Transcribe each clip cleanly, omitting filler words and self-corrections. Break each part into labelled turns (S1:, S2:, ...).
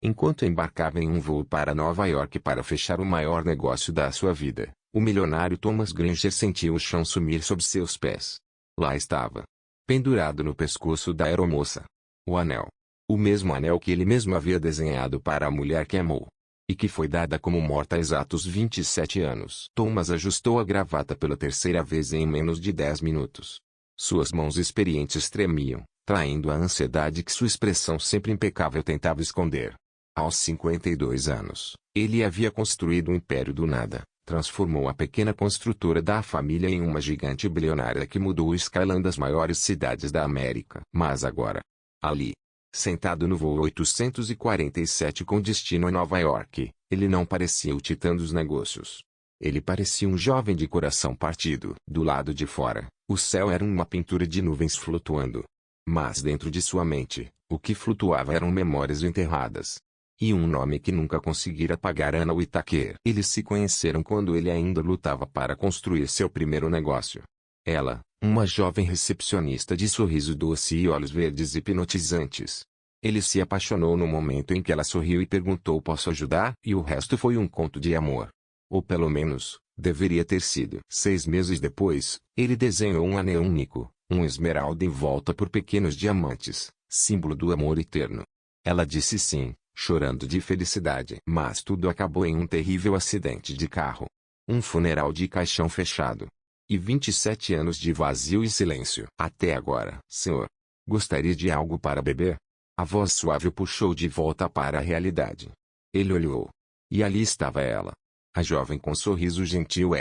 S1: Enquanto embarcava em um voo para Nova York para fechar o maior negócio da sua vida, o milionário Thomas Granger sentiu o chão sumir sob seus pés. Lá estava, pendurado no pescoço da aeromoça, o anel. O mesmo anel que ele mesmo havia desenhado para a mulher que amou. E que foi dada como morta há exatos 27 anos. Thomas ajustou a gravata pela terceira vez em menos de 10 minutos. Suas mãos experientes tremiam, traindo a ansiedade que sua expressão sempre impecável tentava esconder. Aos 52 anos, ele havia construído um império do nada, transformou a pequena construtora da família em uma gigante bilionária que mudou o escalão das maiores cidades da América. Mas agora, ali, sentado no voo 847 com destino a Nova York, ele não parecia o titã dos negócios. Ele parecia um jovem de coração partido. Do lado de fora, o céu era uma pintura de nuvens flutuando. Mas dentro de sua mente, o que flutuava eram memórias enterradas. E um nome que nunca conseguira apagar: Anna Whitaker. Eles se conheceram quando ele ainda lutava para construir seu primeiro negócio. Ela, uma jovem recepcionista de sorriso doce e olhos verdes hipnotizantes. Ele se apaixonou no momento em que ela sorriu e perguntou: posso ajudar? E o resto foi um conto de amor. Ou pelo menos, deveria ter sido. 6 meses depois, ele desenhou um anel único, um esmeralda envolta por pequenos diamantes, símbolo do amor eterno. Ela disse sim, chorando de felicidade. Mas tudo acabou em um terrível acidente de carro. Um funeral de caixão fechado. E 27 anos de vazio e silêncio. Até agora. Senhor, gostaria de algo para beber? A voz suave o puxou de volta para a realidade. Ele olhou. E ali estava ela. A jovem com sorriso gentil.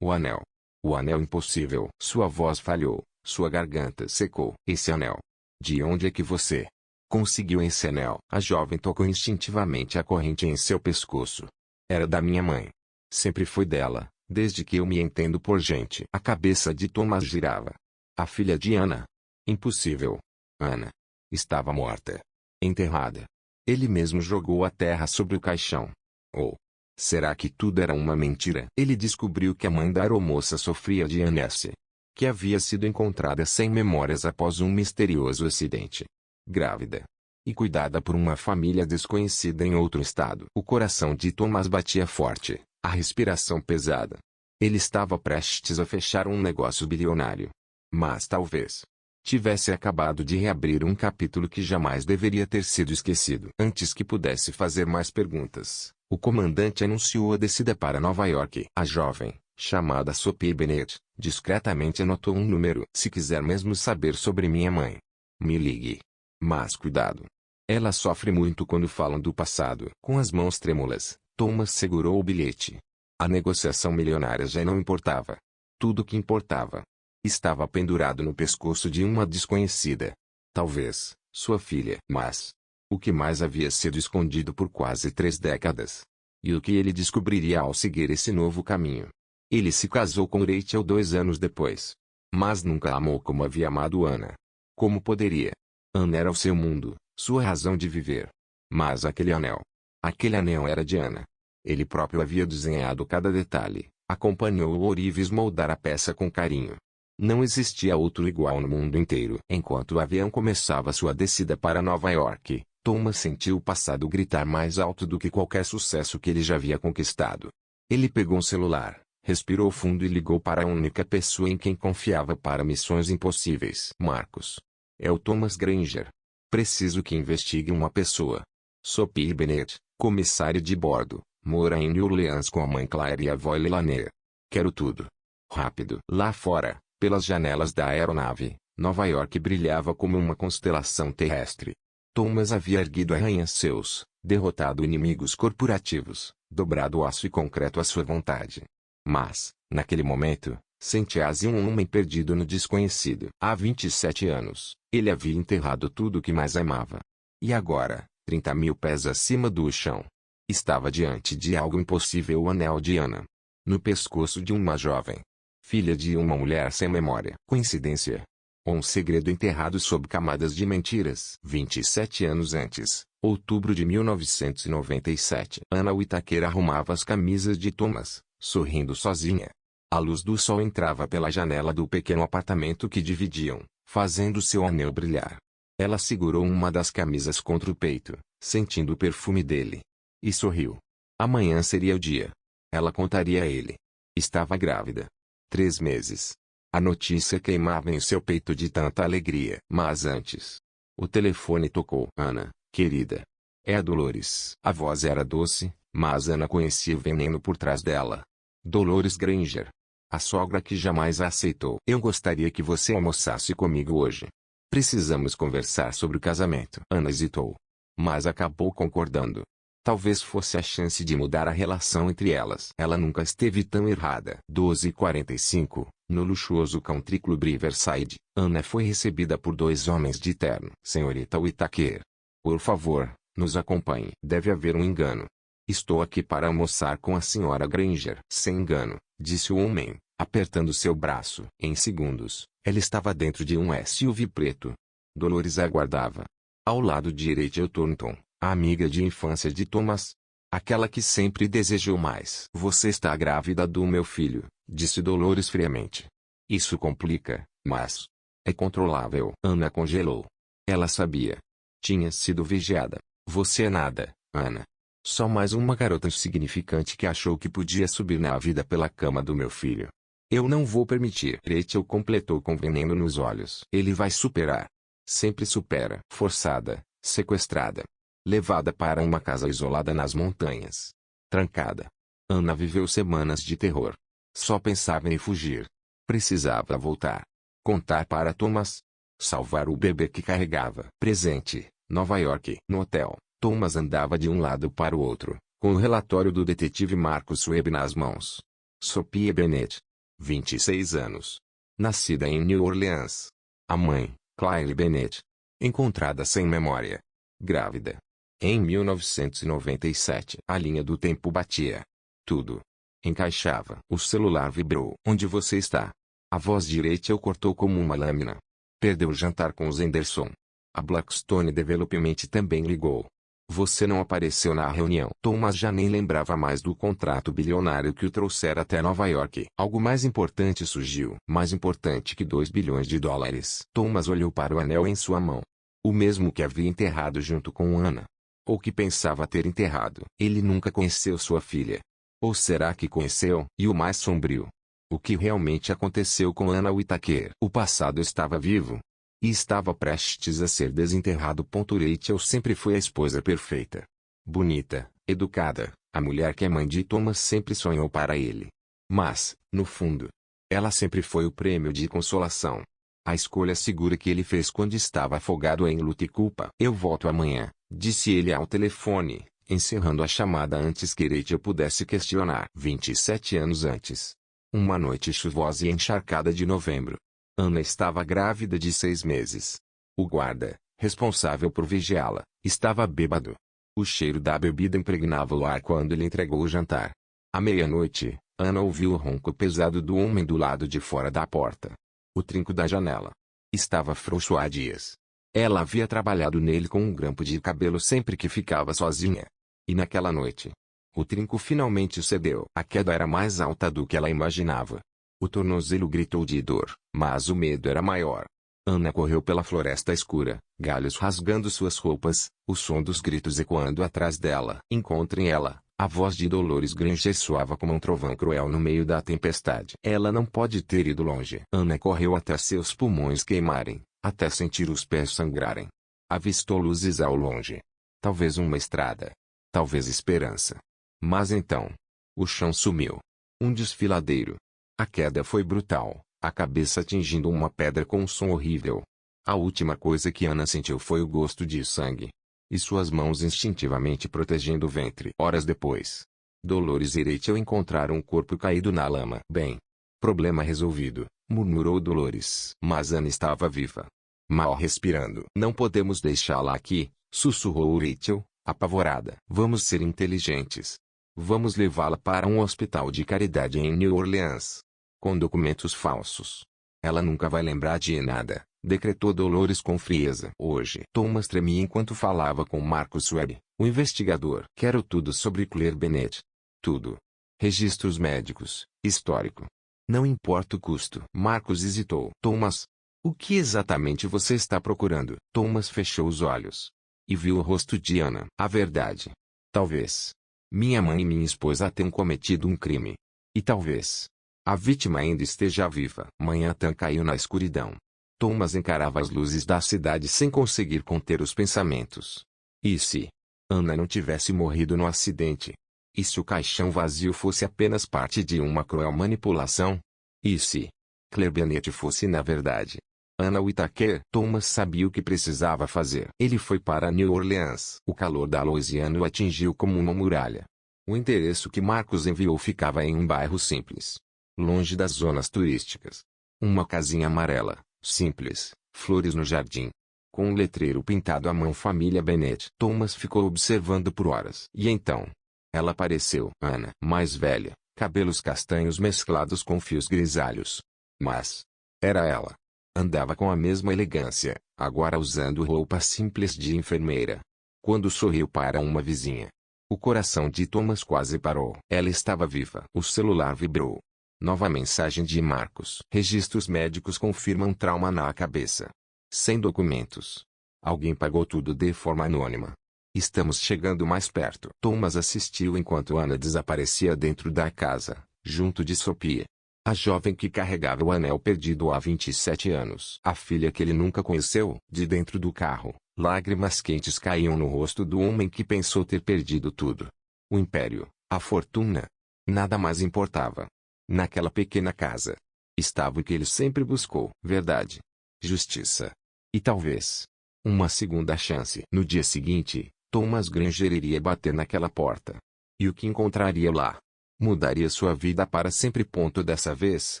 S1: O anel. O anel impossível. Sua voz falhou. Sua garganta secou. Esse anel. De onde é que você conseguiu esse anel? A jovem tocou instintivamente a corrente em seu pescoço. Era da minha mãe. Sempre foi dela, desde que eu me entendo por gente. A cabeça de Thomas girava. A filha de Anna. Impossível. Anna estava morta. Enterrada. Ele mesmo jogou a terra sobre o caixão. Ou será que tudo era uma mentira? Ele descobriu que a mãe da aeromoça sofria de amnésia. Que havia sido encontrada sem memórias após um misterioso acidente. Grávida. E cuidada por uma família desconhecida em outro estado. O coração de Thomas batia forte, a respiração pesada. Ele estava prestes a fechar um negócio bilionário. Mas talvez tivesse acabado de reabrir um capítulo que jamais deveria ter sido esquecido. Antes que pudesse fazer mais perguntas, o comandante anunciou a descida para Nova York. A jovem, chamada Sophie Bennett, discretamente anotou um número. Se quiser mesmo saber sobre minha mãe, me ligue. Mas cuidado. Ela sofre muito quando falam do passado. Com as mãos trêmulas, Thomas segurou o bilhete. A negociação milionária já não importava. Tudo o que importava estava pendurado no pescoço de uma desconhecida. Talvez, sua filha. Mas o que mais havia sido escondido por quase 3 décadas? E o que ele descobriria ao seguir esse novo caminho? Ele se casou com Rachel 2 anos depois. Mas nunca a amou como havia amado Anna. Como poderia? Anna era o seu mundo, sua razão de viver. Mas aquele anel era de Anna. Ele próprio havia desenhado cada detalhe, acompanhou o ourives moldar a peça com carinho. Não existia outro igual no mundo inteiro. Enquanto o avião começava sua descida para Nova York, Thomas sentiu o passado gritar mais alto do que qualquer sucesso que ele já havia conquistado. Ele pegou um celular, respirou fundo e ligou para a única pessoa em quem confiava para missões impossíveis. Marcos. É o Thomas Granger. Preciso que investigue uma pessoa. Sophie Bennett, comissário de bordo, mora em New Orleans com a mãe Claire e a avó Leilani. Quero tudo. Rápido. Lá fora, pelas janelas da aeronave, Nova York brilhava como uma constelação terrestre. Thomas havia erguido arranha-céus, derrotado inimigos corporativos, dobrado aço e concreto à sua vontade. Mas, naquele momento, sentia-se um homem perdido no desconhecido. Há 27 anos, ele havia enterrado tudo o que mais amava. E agora, 30.000 pés acima do chão, estava diante de algo impossível: o anel de Anna. No pescoço de uma jovem. Filha de uma mulher sem memória. Coincidência? Ou um segredo enterrado sob camadas de mentiras? 27 anos antes, outubro de 1997. Anna Whitaker arrumava as camisas de Thomas, sorrindo sozinha. A luz do sol entrava pela janela do pequeno apartamento que dividiam, fazendo seu anel brilhar. Ela segurou uma das camisas contra o peito, sentindo o perfume dele. E sorriu. Amanhã seria o dia. Ela contaria a ele. Estava grávida. 3 meses. A notícia queimava em seu peito de tanta alegria. Mas antes. O telefone tocou. Ana, querida. É a Dolores. A voz era doce, mas Ana conhecia o veneno por trás dela. Dolores Granger. A sogra que jamais a aceitou. Eu gostaria que você almoçasse comigo hoje. Precisamos conversar sobre o casamento. Ana hesitou. Mas acabou concordando. Talvez fosse a chance de mudar a relação entre elas. Ela nunca esteve tão errada. 12h45, no luxuoso Country Club Riverside, Ana foi recebida por 2 homens de terno. Senhorita Whittaker. Por favor, nos acompanhe. Deve haver um engano. Estou aqui para almoçar com a senhora Granger. Sem engano, disse o homem, apertando seu braço. Em segundos, ela estava dentro de um SUV preto. Dolores aguardava. Ao lado de Rachel Thornton, a amiga de infância de Thomas. Aquela que sempre desejou mais. Você está grávida do meu filho, disse Dolores friamente. Isso complica, mas é controlável. Ana congelou. Ela sabia. Tinha sido vigiada. Você é nada, Ana. Só mais uma garota insignificante que achou que podia subir na vida pela cama do meu filho. Eu não vou permitir. Rachel completou com veneno nos olhos. Ele vai superar. Sempre supera. Forçada, sequestrada. Levada para uma casa isolada nas montanhas. Trancada. Ana viveu semanas de terror. Só pensava em fugir. Precisava voltar. Contar para Thomas. Salvar o bebê que carregava. Presente, Nova York. No hotel, Thomas andava de um lado para o outro, com o relatório do detetive Marcus Webb nas mãos. Sophia Bennett. 26 anos. Nascida em New Orleans. A mãe, Claire Bennett. Encontrada sem memória. Grávida. Em 1997. A linha do tempo batia. Tudo encaixava. O celular vibrou. Onde você está? A voz de Rachel cortou como uma lâmina. Perdeu o jantar com os Anderson. A Blackstone Development também ligou. Você não apareceu na reunião. Thomas já nem lembrava mais do contrato bilionário que o trouxera até Nova York. Algo mais importante surgiu. Mais importante que 2 bilhões de dólares. Thomas olhou para o anel em sua mão. O mesmo que havia enterrado junto com Ana. Ou que pensava ter enterrado. Ele nunca conheceu sua filha. Ou será que conheceu? E o mais sombrio. O que realmente aconteceu com Ana Whittaker? O passado estava vivo. E estava prestes a ser desenterrado. Rachel sempre foi a esposa perfeita. Bonita, educada, a mulher que a mãe de Thomas sempre sonhou para ele. Mas, no fundo, ela sempre foi o prêmio de consolação. A escolha segura que ele fez quando estava afogado em luta e culpa. Eu volto amanhã, disse ele ao telefone, encerrando a chamada antes que Rachel pudesse questionar. 27 anos antes. Uma noite chuvosa e encharcada de novembro. Ana estava grávida de 6 meses. O guarda, responsável por vigiá-la, estava bêbado. O cheiro da bebida impregnava o ar quando ele entregou o jantar. À meia-noite, Ana ouviu o ronco pesado do homem do lado de fora da porta. O trinco da janela estava frouxo há dias. Ela havia trabalhado nele com um grampo de cabelo sempre que ficava sozinha. E naquela noite, o trinco finalmente cedeu. A queda era mais alta do que ela imaginava. O tornozelo gritou de dor, mas o medo era maior. Ana correu pela floresta escura, galhos rasgando suas roupas, o som dos gritos ecoando atrás dela. Encontrem ela, a voz de Dolores Granger soava como um trovão cruel no meio da tempestade. Ela não pode ter ido longe. Ana correu até seus pulmões queimarem, até sentir os pés sangrarem. Avistou luzes ao longe. Talvez uma estrada. Talvez esperança. Mas então, o chão sumiu. Um desfiladeiro. A queda foi brutal, a cabeça atingindo uma pedra com um som horrível. A última coisa que Ana sentiu foi o gosto de sangue. E suas mãos instintivamente protegendo o ventre. Horas depois, Dolores e Rachel encontraram o corpo caído na lama. Bem, problema resolvido, murmurou Dolores. Mas Ana estava viva. Mal respirando. Não podemos deixá-la aqui, sussurrou Rachel, apavorada. Vamos ser inteligentes. Vamos levá-la para um hospital de caridade em New Orleans. Com documentos falsos. Ela nunca vai lembrar de nada, decretou Dolores com frieza. Hoje, Thomas tremia enquanto falava com Marcus Webb, o investigador. Quero tudo sobre Claire Bennett. Tudo. Registros médicos, histórico. Não importa o custo. Marcus hesitou. Thomas, o que exatamente você está procurando? Thomas fechou os olhos. e viu o rosto de Ana. A verdade. Talvez. Minha mãe e minha esposa tenham cometido um crime. E talvez. A vítima ainda esteja viva. Manhattan caiu na escuridão. Thomas encarava as luzes da cidade sem conseguir conter os pensamentos. E se Ana não tivesse morrido no acidente? E se o caixão vazio fosse apenas parte de uma cruel manipulação? E se Claire Bennett fosse na verdade Ana Whittaker? Thomas sabia o que precisava fazer. Ele foi para New Orleans. O calor da Louisiana o atingiu como uma muralha. O endereço que Marcos enviou ficava em um bairro simples, longe das zonas turísticas. Uma casinha amarela, simples, flores no jardim, com um letreiro pintado à mão Família Bennett. Thomas ficou observando por horas. E então, ela apareceu. Ana, mais velha, cabelos castanhos mesclados com fios grisalhos. Mas era ela. Andava com a mesma elegância, agora usando roupa simples de enfermeira. Quando sorriu para uma vizinha, o coração de Thomas quase parou. Ela estava viva. O celular vibrou. Nova mensagem de Marcos. Registros médicos confirmam trauma na cabeça. Sem documentos. Alguém pagou tudo de forma anônima. Estamos chegando mais perto. Thomas assistiu enquanto Ana desaparecia dentro da casa, junto de Sophia, a jovem que carregava o anel perdido há 27 anos. A filha que ele nunca conheceu. De dentro do carro, lágrimas quentes caíam no rosto do homem que pensou ter perdido tudo. O império, a fortuna. Nada mais importava. Naquela pequena casa estava o que ele sempre buscou: verdade, justiça e talvez uma segunda chance. No dia seguinte, Thomas Granger iria bater naquela porta. E o que encontraria lá mudaria sua vida para sempre. Dessa vez,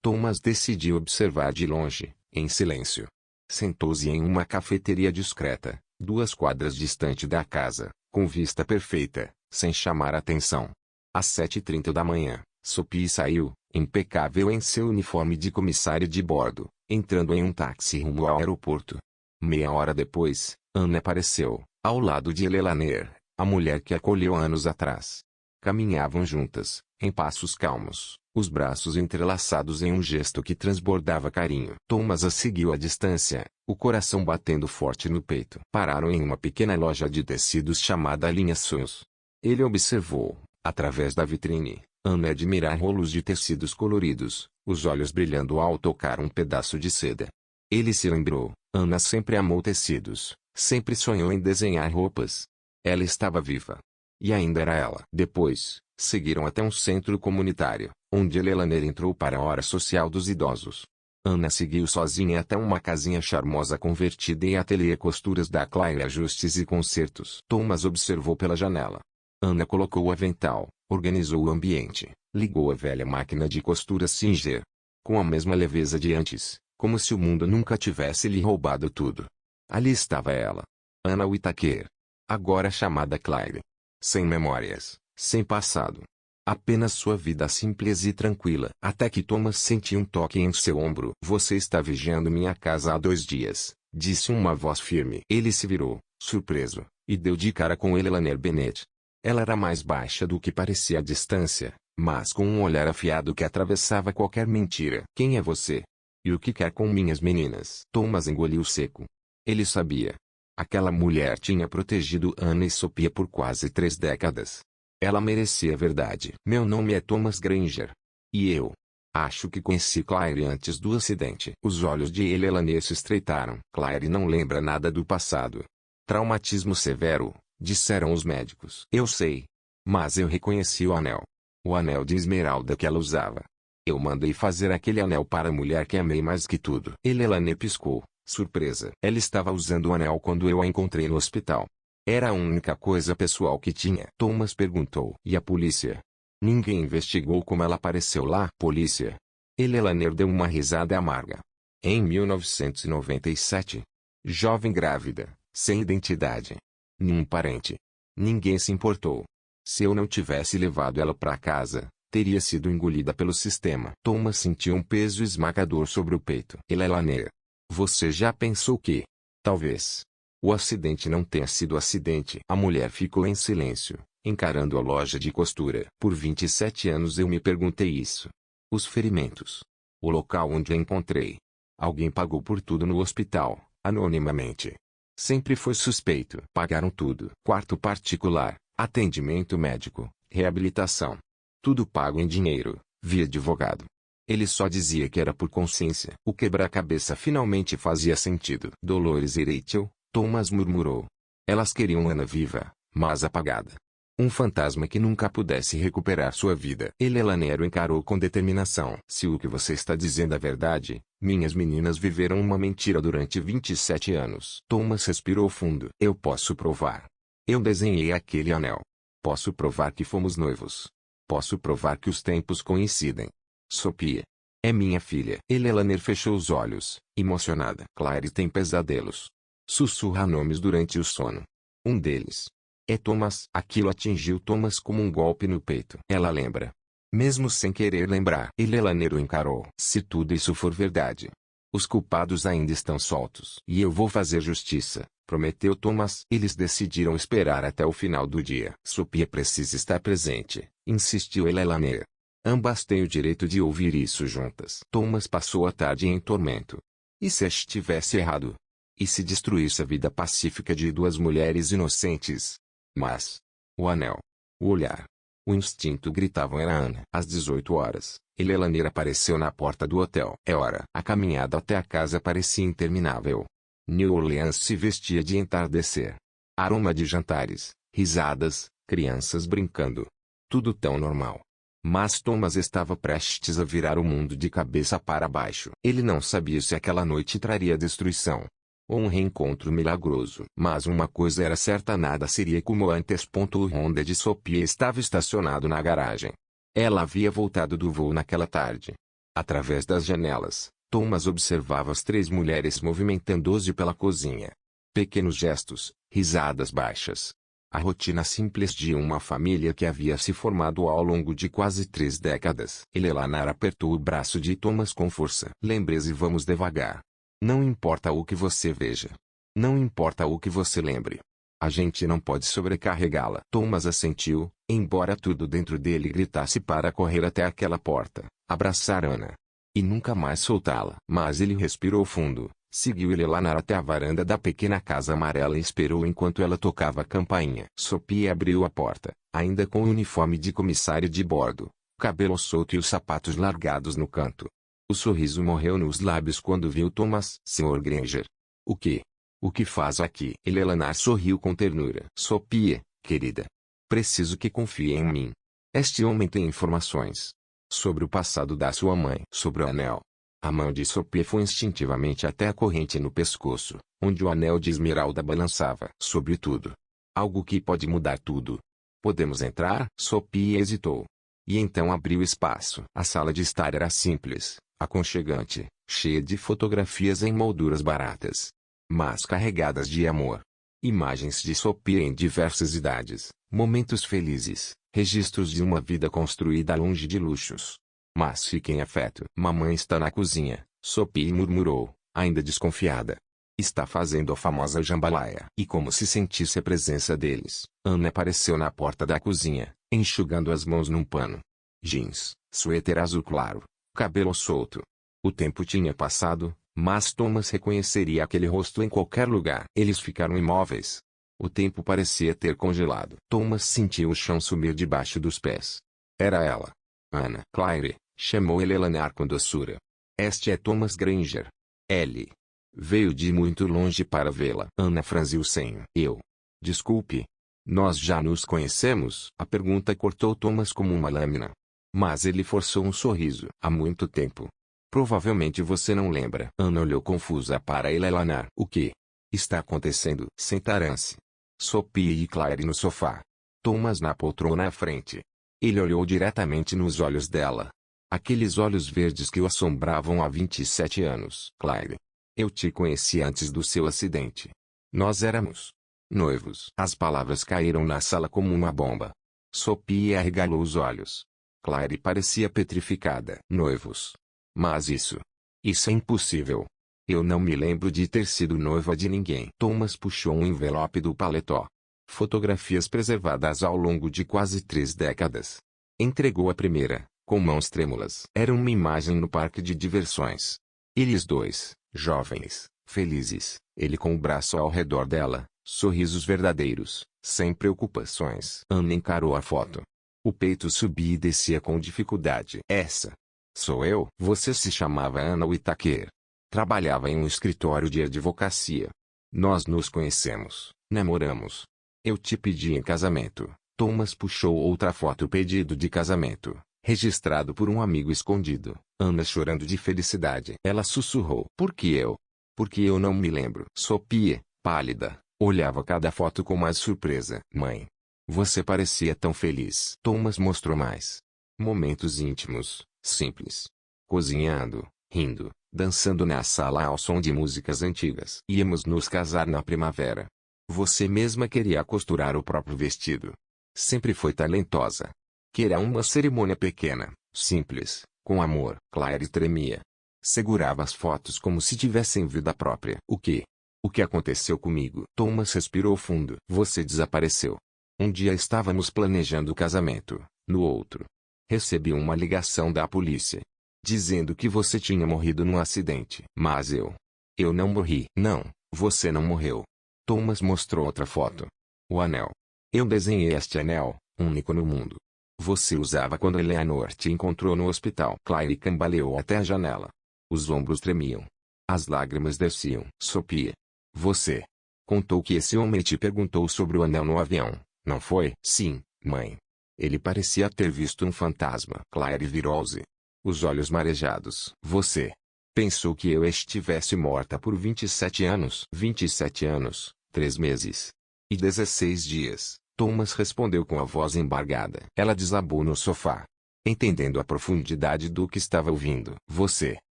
S1: Thomas decidiu observar de longe, em silêncio. Sentou-se em uma cafeteria discreta, 2 quadras distante da casa, com vista perfeita, sem chamar atenção. Às 7h30 da manhã, Sophie saiu, impecável em seu uniforme de comissária de bordo, entrando em um táxi rumo ao aeroporto. Meia hora depois, Ana apareceu, ao lado de Elelaner, a mulher que acolheu anos atrás. Caminhavam juntas, em passos calmos, os braços entrelaçados em um gesto que transbordava carinho. Thomas a seguiu à distância, o coração batendo forte no peito. Pararam em uma pequena loja de tecidos chamada Linha Sons. Ele observou, através da vitrine, Ana admirar rolos de tecidos coloridos, os olhos brilhando ao tocar um pedaço de seda. Ele se lembrou, Ana sempre amou tecidos, sempre sonhou em desenhar roupas. Ela estava viva. E ainda era ela. Depois, seguiram até um centro comunitário, onde Elelaner entrou para a hora social dos idosos. Ana seguiu sozinha até uma casinha charmosa convertida em ateliê costuras da Claire Ajustes e Concertos. Thomas observou pela janela. Ana colocou o avental, organizou o ambiente, ligou a velha máquina de costura Singer. Com a mesma leveza de antes, como se o mundo nunca tivesse lhe roubado tudo. Ali estava ela. Ana Whittaker. Agora chamada Claire. Sem memórias, sem passado. Apenas sua vida simples e tranquila. Até que Thomas sentiu um toque em seu ombro. Você está vigiando minha casa há 2 dias, disse uma voz firme. Ele se virou, surpreso, e deu de cara com Elelaner Bennett. Ela era mais baixa do que parecia à distância, mas com um olhar afiado que atravessava qualquer mentira. Quem é você? E o que quer com minhas meninas? Thomas engoliu seco. Ele sabia. Aquela mulher tinha protegido Ana e Sophia por quase 3 décadas. Ela merecia a verdade. Meu nome é Thomas Granger. E eu acho que conheci Claire antes do acidente. Os olhos de Elelaner se estreitaram. Claire não lembra nada do passado. Traumatismo severo, disseram os médicos. Eu sei. Mas eu reconheci o anel. O anel de esmeralda que ela usava. Eu mandei fazer aquele anel para a mulher que amei mais que tudo. Elelaner piscou. Surpresa. Ela estava usando o anel quando eu a encontrei no hospital. Era a única coisa pessoal que tinha. Thomas perguntou. E a polícia? Ninguém investigou como ela apareceu lá. Polícia? Elelaner deu uma risada amarga. Em 1997. Jovem grávida, sem identidade. Nenhum parente. Ninguém se importou. Se eu não tivesse levado ela para casa, teria sido engolida pelo sistema. Thomas sentiu um peso esmagador sobre o peito. Elelaner. Você já pensou que, talvez, o acidente não tenha sido acidente? A mulher ficou em silêncio, encarando a loja de costura. Por 27 anos eu me perguntei isso. Os ferimentos. O local onde a encontrei. Alguém pagou por tudo no hospital, anonimamente. Sempre foi suspeito. Pagaram tudo. Quarto particular, atendimento médico, reabilitação. Tudo pago em dinheiro, via advogado. Ele só dizia que era por consciência. O quebra-cabeça finalmente fazia sentido. Dolores e Rachel, Thomas murmurou. Elas queriam Ana viva, mas apagada. Um fantasma que nunca pudesse recuperar sua vida. Eleanor encarou com determinação. Se o que você está dizendo é verdade, minhas meninas viveram uma mentira durante 27 anos. Thomas respirou fundo. Eu posso provar. Eu desenhei aquele anel. Posso provar que fomos noivos. Posso provar que os tempos coincidem. Sophie. É minha filha. Eleanor fechou os olhos, emocionada. Claire tem pesadelos. Sussurra nomes durante o sono. Um deles. É Thomas. Aquilo atingiu Thomas como um golpe no peito. Ela lembra. Mesmo sem querer lembrar. Eleanor o encarou. Se tudo isso for verdade. Os culpados ainda estão soltos. E eu vou fazer justiça, prometeu Thomas. Eles decidiram esperar até o final do dia. Sophie precisa estar presente, insistiu Eleanor. Ambas têm o direito de ouvir isso juntas. Thomas passou a tarde em tormento. E se estivesse errado? E se destruísse a vida pacífica de duas mulheres inocentes? Mas o anel, o olhar, o instinto gritavam era Ana. Às 18 horas, Eleanor apareceu na porta do hotel. É hora. A caminhada até a casa parecia interminável. New Orleans se vestia de entardecer. Aroma de jantares, risadas, crianças brincando. Tudo tão normal. Mas Thomas estava prestes a virar o mundo de cabeça para baixo. Ele não sabia se aquela noite traria destruição ou um reencontro milagroso. Mas uma coisa era certa: nada seria como antes. O Honda de Sophie estava estacionado na garagem. Ela havia voltado do voo naquela tarde. Através das janelas, Thomas observava as três mulheres movimentando-se pela cozinha. Pequenos gestos, risadas baixas. A rotina simples de uma família que havia se formado ao longo de quase 3 décadas. Eleanor apertou o braço de Thomas com força. Lembre-se e vamos devagar. Não importa o que você veja. Não importa o que você lembre. A gente não pode sobrecarregá-la. Thomas assentiu, embora tudo dentro dele gritasse para correr até aquela porta, abraçar Ana e nunca mais soltá-la. Mas ele respirou fundo, seguiu Eleanor até a varanda da pequena casa amarela e esperou enquanto ela tocava a campainha. Sophie abriu a porta, ainda com o uniforme de comissário de bordo, o cabelo solto e os sapatos largados no canto. O sorriso morreu nos lábios quando viu Thomas. Sr. Granger. O que? O que faz aqui? Eleanor sorriu com ternura. Sophie, querida. Preciso que confie em mim. Este homem tem informações sobre o passado da sua mãe. Sobre o anel. A mão de Sophie foi instintivamente até a corrente no pescoço, onde o anel de esmeralda balançava. Sobre tudo. Algo que pode mudar tudo. Podemos entrar? Sophie hesitou. E então abriu espaço. A sala de estar era simples, aconchegante, cheia de fotografias em molduras baratas, mas carregadas de amor. Imagens de Sophie em diversas idades, momentos felizes, registros de uma vida construída longe de luxos. Mas fiquem afeto. Mamãe está na cozinha, Sophie murmurou, ainda desconfiada. Está fazendo a famosa jambalaya. E como se sentisse a presença deles, Ana apareceu na porta da cozinha, enxugando as mãos num pano. Jeans, suéter azul claro, cabelo solto. O tempo tinha passado, mas Thomas reconheceria aquele rosto em qualquer lugar. Eles ficaram imóveis. O tempo parecia ter congelado. Thomas sentiu o chão sumir debaixo dos pés. Era ela. Ana. Claire, chamou Eleanor com doçura. Este é Thomas Granger. L. Veio de muito longe para vê-la. Ana franziu o senho. Eu. Desculpe. Nós já nos conhecemos? A pergunta cortou Thomas como uma lâmina. Mas ele forçou um sorriso. Há muito tempo. Provavelmente você não lembra. Ana olhou confusa para Eleanor. O que está acontecendo? Sentaram-se. Sophie e Claire no sofá. Thomas na poltrona à frente. Ele olhou diretamente nos olhos dela. Aqueles olhos verdes que o assombravam há 27 anos. Claire. Eu te conheci antes do seu acidente. Nós éramos noivos. As palavras caíram na sala como uma bomba. Sophie arregalou os olhos. Claire parecia petrificada. Noivos. Mas isso é impossível. Eu não me lembro de ter sido noiva de ninguém. Thomas puxou um envelope do paletó. Fotografias preservadas ao longo de quase 3 décadas. Entregou a primeira, com mãos trêmulas. Era uma imagem no parque de diversões. Eles dois, jovens, Felizes, ele com o braço ao redor dela, sorrisos verdadeiros, sem preocupações. Ana encarou a foto. O peito subia e descia com dificuldade. Essa sou eu. Você se chamava Ana Whittaker. Trabalhava em um escritório de advocacia. Nós nos conhecemos, namoramos. Eu te pedi em casamento. Thomas puxou outra foto. Pedido de casamento, registrado por um amigo escondido. Ana chorando de felicidade. Ela sussurrou. Por que eu? Porque eu não me lembro. Sophie, pálida, olhava cada foto com mais surpresa. Mãe, você parecia tão feliz. Thomas mostrou mais momentos íntimos, simples. Cozinhando, rindo, dançando na sala ao som de músicas antigas. Íamos nos casar na primavera. Você mesma queria costurar o próprio vestido. Sempre foi talentosa. Queria uma cerimônia pequena, simples, com amor. Claire tremia. Segurava as fotos como se tivessem vida própria. O que? O que aconteceu comigo? Thomas respirou fundo. Você desapareceu. Um dia estávamos planejando o casamento, no outro, recebi uma ligação da polícia, dizendo que você tinha morrido num acidente. Mas eu não morri. Não, você não morreu. Thomas mostrou outra foto. O anel. Eu desenhei este anel, único no mundo. Você usava quando Eleanor te encontrou no hospital. Claire cambaleou até a janela. Os ombros tremiam. As lágrimas desciam. Sophie. Você contou que esse homem te perguntou sobre o anel no avião, não foi? Sim, mãe. Ele parecia ter visto um fantasma. Claire virou-se. Os olhos marejados. Você pensou que eu estivesse morta por 27 anos? 27 anos, 3 meses e 16 dias. Thomas respondeu com a voz embargada. Ela desabou no sofá, entendendo a profundidade do que estava ouvindo. Você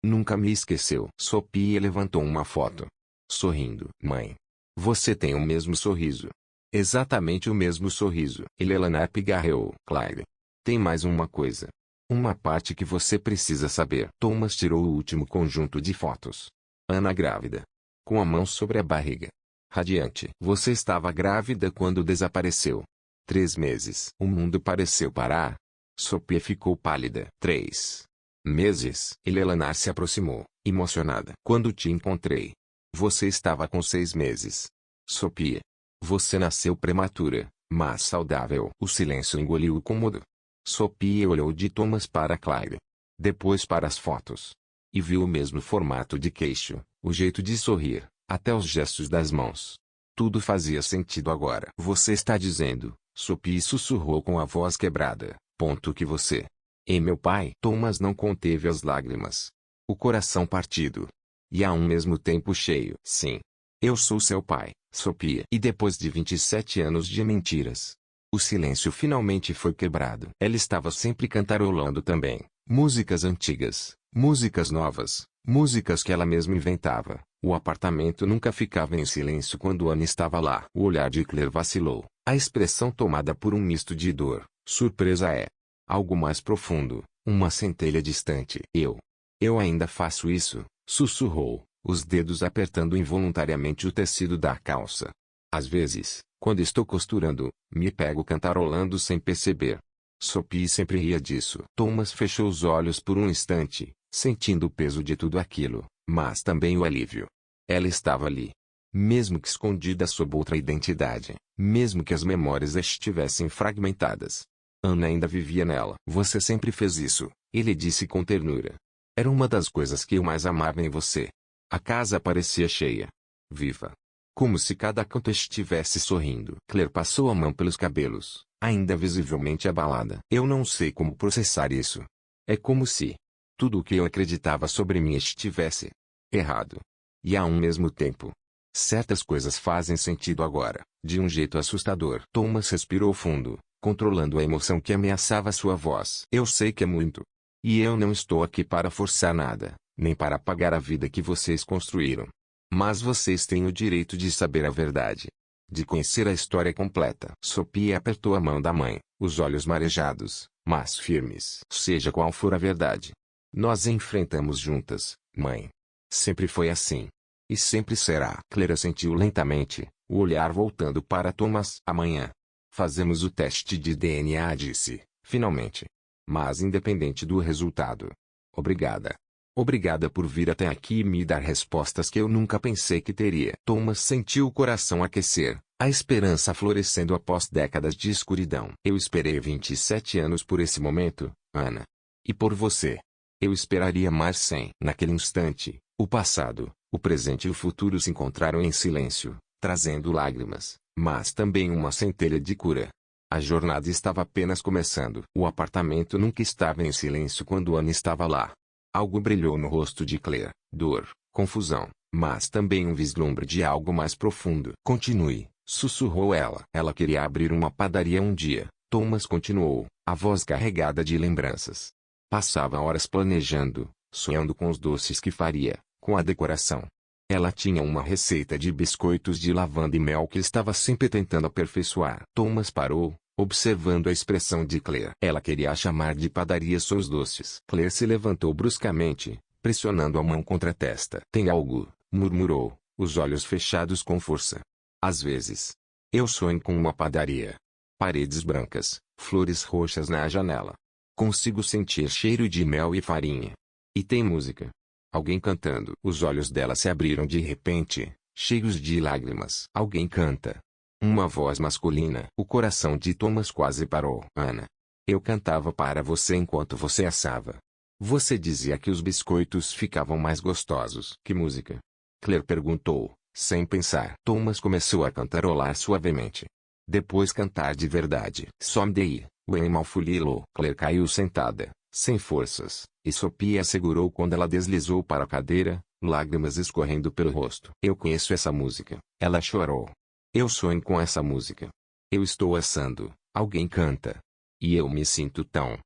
S1: nunca me esqueceu. Sophie levantou uma foto, sorrindo. Mãe, você tem o mesmo sorriso. Exatamente o mesmo sorriso. Helena pigarreou. Claire, tem mais uma coisa. Uma parte que você precisa saber. Thomas tirou o último conjunto de fotos. Ana grávida, com a mão sobre a barriga, radiante. Você estava grávida quando desapareceu. 3 meses. O mundo pareceu parar. Sophie ficou pálida. 3 meses. Helena se aproximou, emocionada. Quando te encontrei, você estava com 6 meses. Sophie, você nasceu prematura, mas saudável. O silêncio engoliu o cômodo. Sophie olhou de Thomas para Claire, depois para as fotos, e viu o mesmo formato de queixo, o jeito de sorrir, até os gestos das mãos. Tudo fazia sentido agora. Você está dizendo, Sophie sussurrou com a voz quebrada, ponto que você e meu pai. Thomas não conteve as lágrimas. O coração partido. E a um mesmo tempo cheio. Sim. Eu sou seu pai, Sophie. E depois de 27 anos de mentiras, o silêncio finalmente foi quebrado. Ela estava sempre cantarolando também. Músicas antigas, músicas novas, músicas que ela mesma inventava. O apartamento nunca ficava em silêncio quando Anne estava lá. O olhar de Claire vacilou. A expressão tomada por um misto de dor, surpresa algo mais profundo, uma centelha distante. Eu ainda faço isso, sussurrou, os dedos apertando involuntariamente o tecido da calça. Às vezes, quando estou costurando, me pego cantarolando sem perceber. Sophie sempre ria disso. Thomas fechou os olhos por um instante, sentindo o peso de tudo aquilo, mas também o alívio. Ela estava ali. Mesmo que escondida sob outra identidade, mesmo que as memórias estivessem fragmentadas, Ana ainda vivia nela. Você sempre fez isso, ele disse com ternura. Era uma das coisas que eu mais amava em você. A casa parecia cheia, viva, como se cada canto estivesse sorrindo. Claire passou a mão pelos cabelos, ainda visivelmente abalada. Eu não sei como processar isso. É como se tudo o que eu acreditava sobre mim estivesse errado. E ao mesmo tempo, certas coisas fazem sentido agora, de um jeito assustador. Thomas respirou fundo, controlando a emoção que ameaçava sua voz. Eu sei que é muito. E eu não estou aqui para forçar nada, nem para apagar a vida que vocês construíram. Mas vocês têm o direito de saber a verdade. De conhecer a história completa. Sophie apertou a mão da mãe, os olhos marejados, mas firmes. Seja qual for a verdade, nós enfrentamos juntas, mãe. Sempre foi assim. E sempre será. Claire assentiu lentamente, o olhar voltando para Thomas. Amanhã fazemos o teste de DNA, disse, finalmente. Mas independente do resultado. Obrigada. Obrigada por vir até aqui e me dar respostas que eu nunca pensei que teria. Thomas sentiu o coração aquecer, a esperança florescendo após décadas de escuridão. Eu esperei 27 anos por esse momento, Ana. E por você. Eu esperaria mais 100. Naquele instante, o passado, o presente e o futuro se encontraram em silêncio, trazendo lágrimas, mas também uma centelha de cura. A jornada estava apenas começando. O apartamento nunca estava em silêncio quando Ana estava lá. Algo brilhou no rosto de Claire, dor, confusão, mas também um vislumbre de algo mais profundo. Continue, sussurrou ela. Ela queria abrir uma padaria um dia, Thomas continuou, a voz carregada de lembranças. Passava horas planejando, sonhando com os doces que faria, com a decoração. Ela tinha uma receita de biscoitos de lavanda e mel que estava sempre tentando aperfeiçoar. Thomas parou, observando a expressão de Claire. Ela queria a chamar de padaria seus doces. Claire se levantou bruscamente, pressionando a mão contra a testa. Tem algo, murmurou, os olhos fechados com força. Às vezes. Eu sonho com uma padaria. Paredes brancas, flores roxas na janela. Consigo sentir cheiro de mel e farinha. E tem música. Alguém cantando. Os olhos dela se abriram de repente, cheios de lágrimas. Alguém canta. Uma voz masculina. O coração de Thomas quase parou. Ana. Eu cantava para você enquanto você assava. Você dizia que os biscoitos ficavam mais gostosos. Que música? Claire perguntou, sem pensar. Thomas começou a cantarolar suavemente. Depois cantar de verdade. Someday, when Malfulilo. Claire caiu sentada, sem forças, e Sophie a segurou quando ela deslizou para a cadeira, lágrimas escorrendo pelo rosto. Eu conheço essa música. Ela chorou. Eu sonho com essa música. Eu estou assando, alguém canta. E eu me sinto tão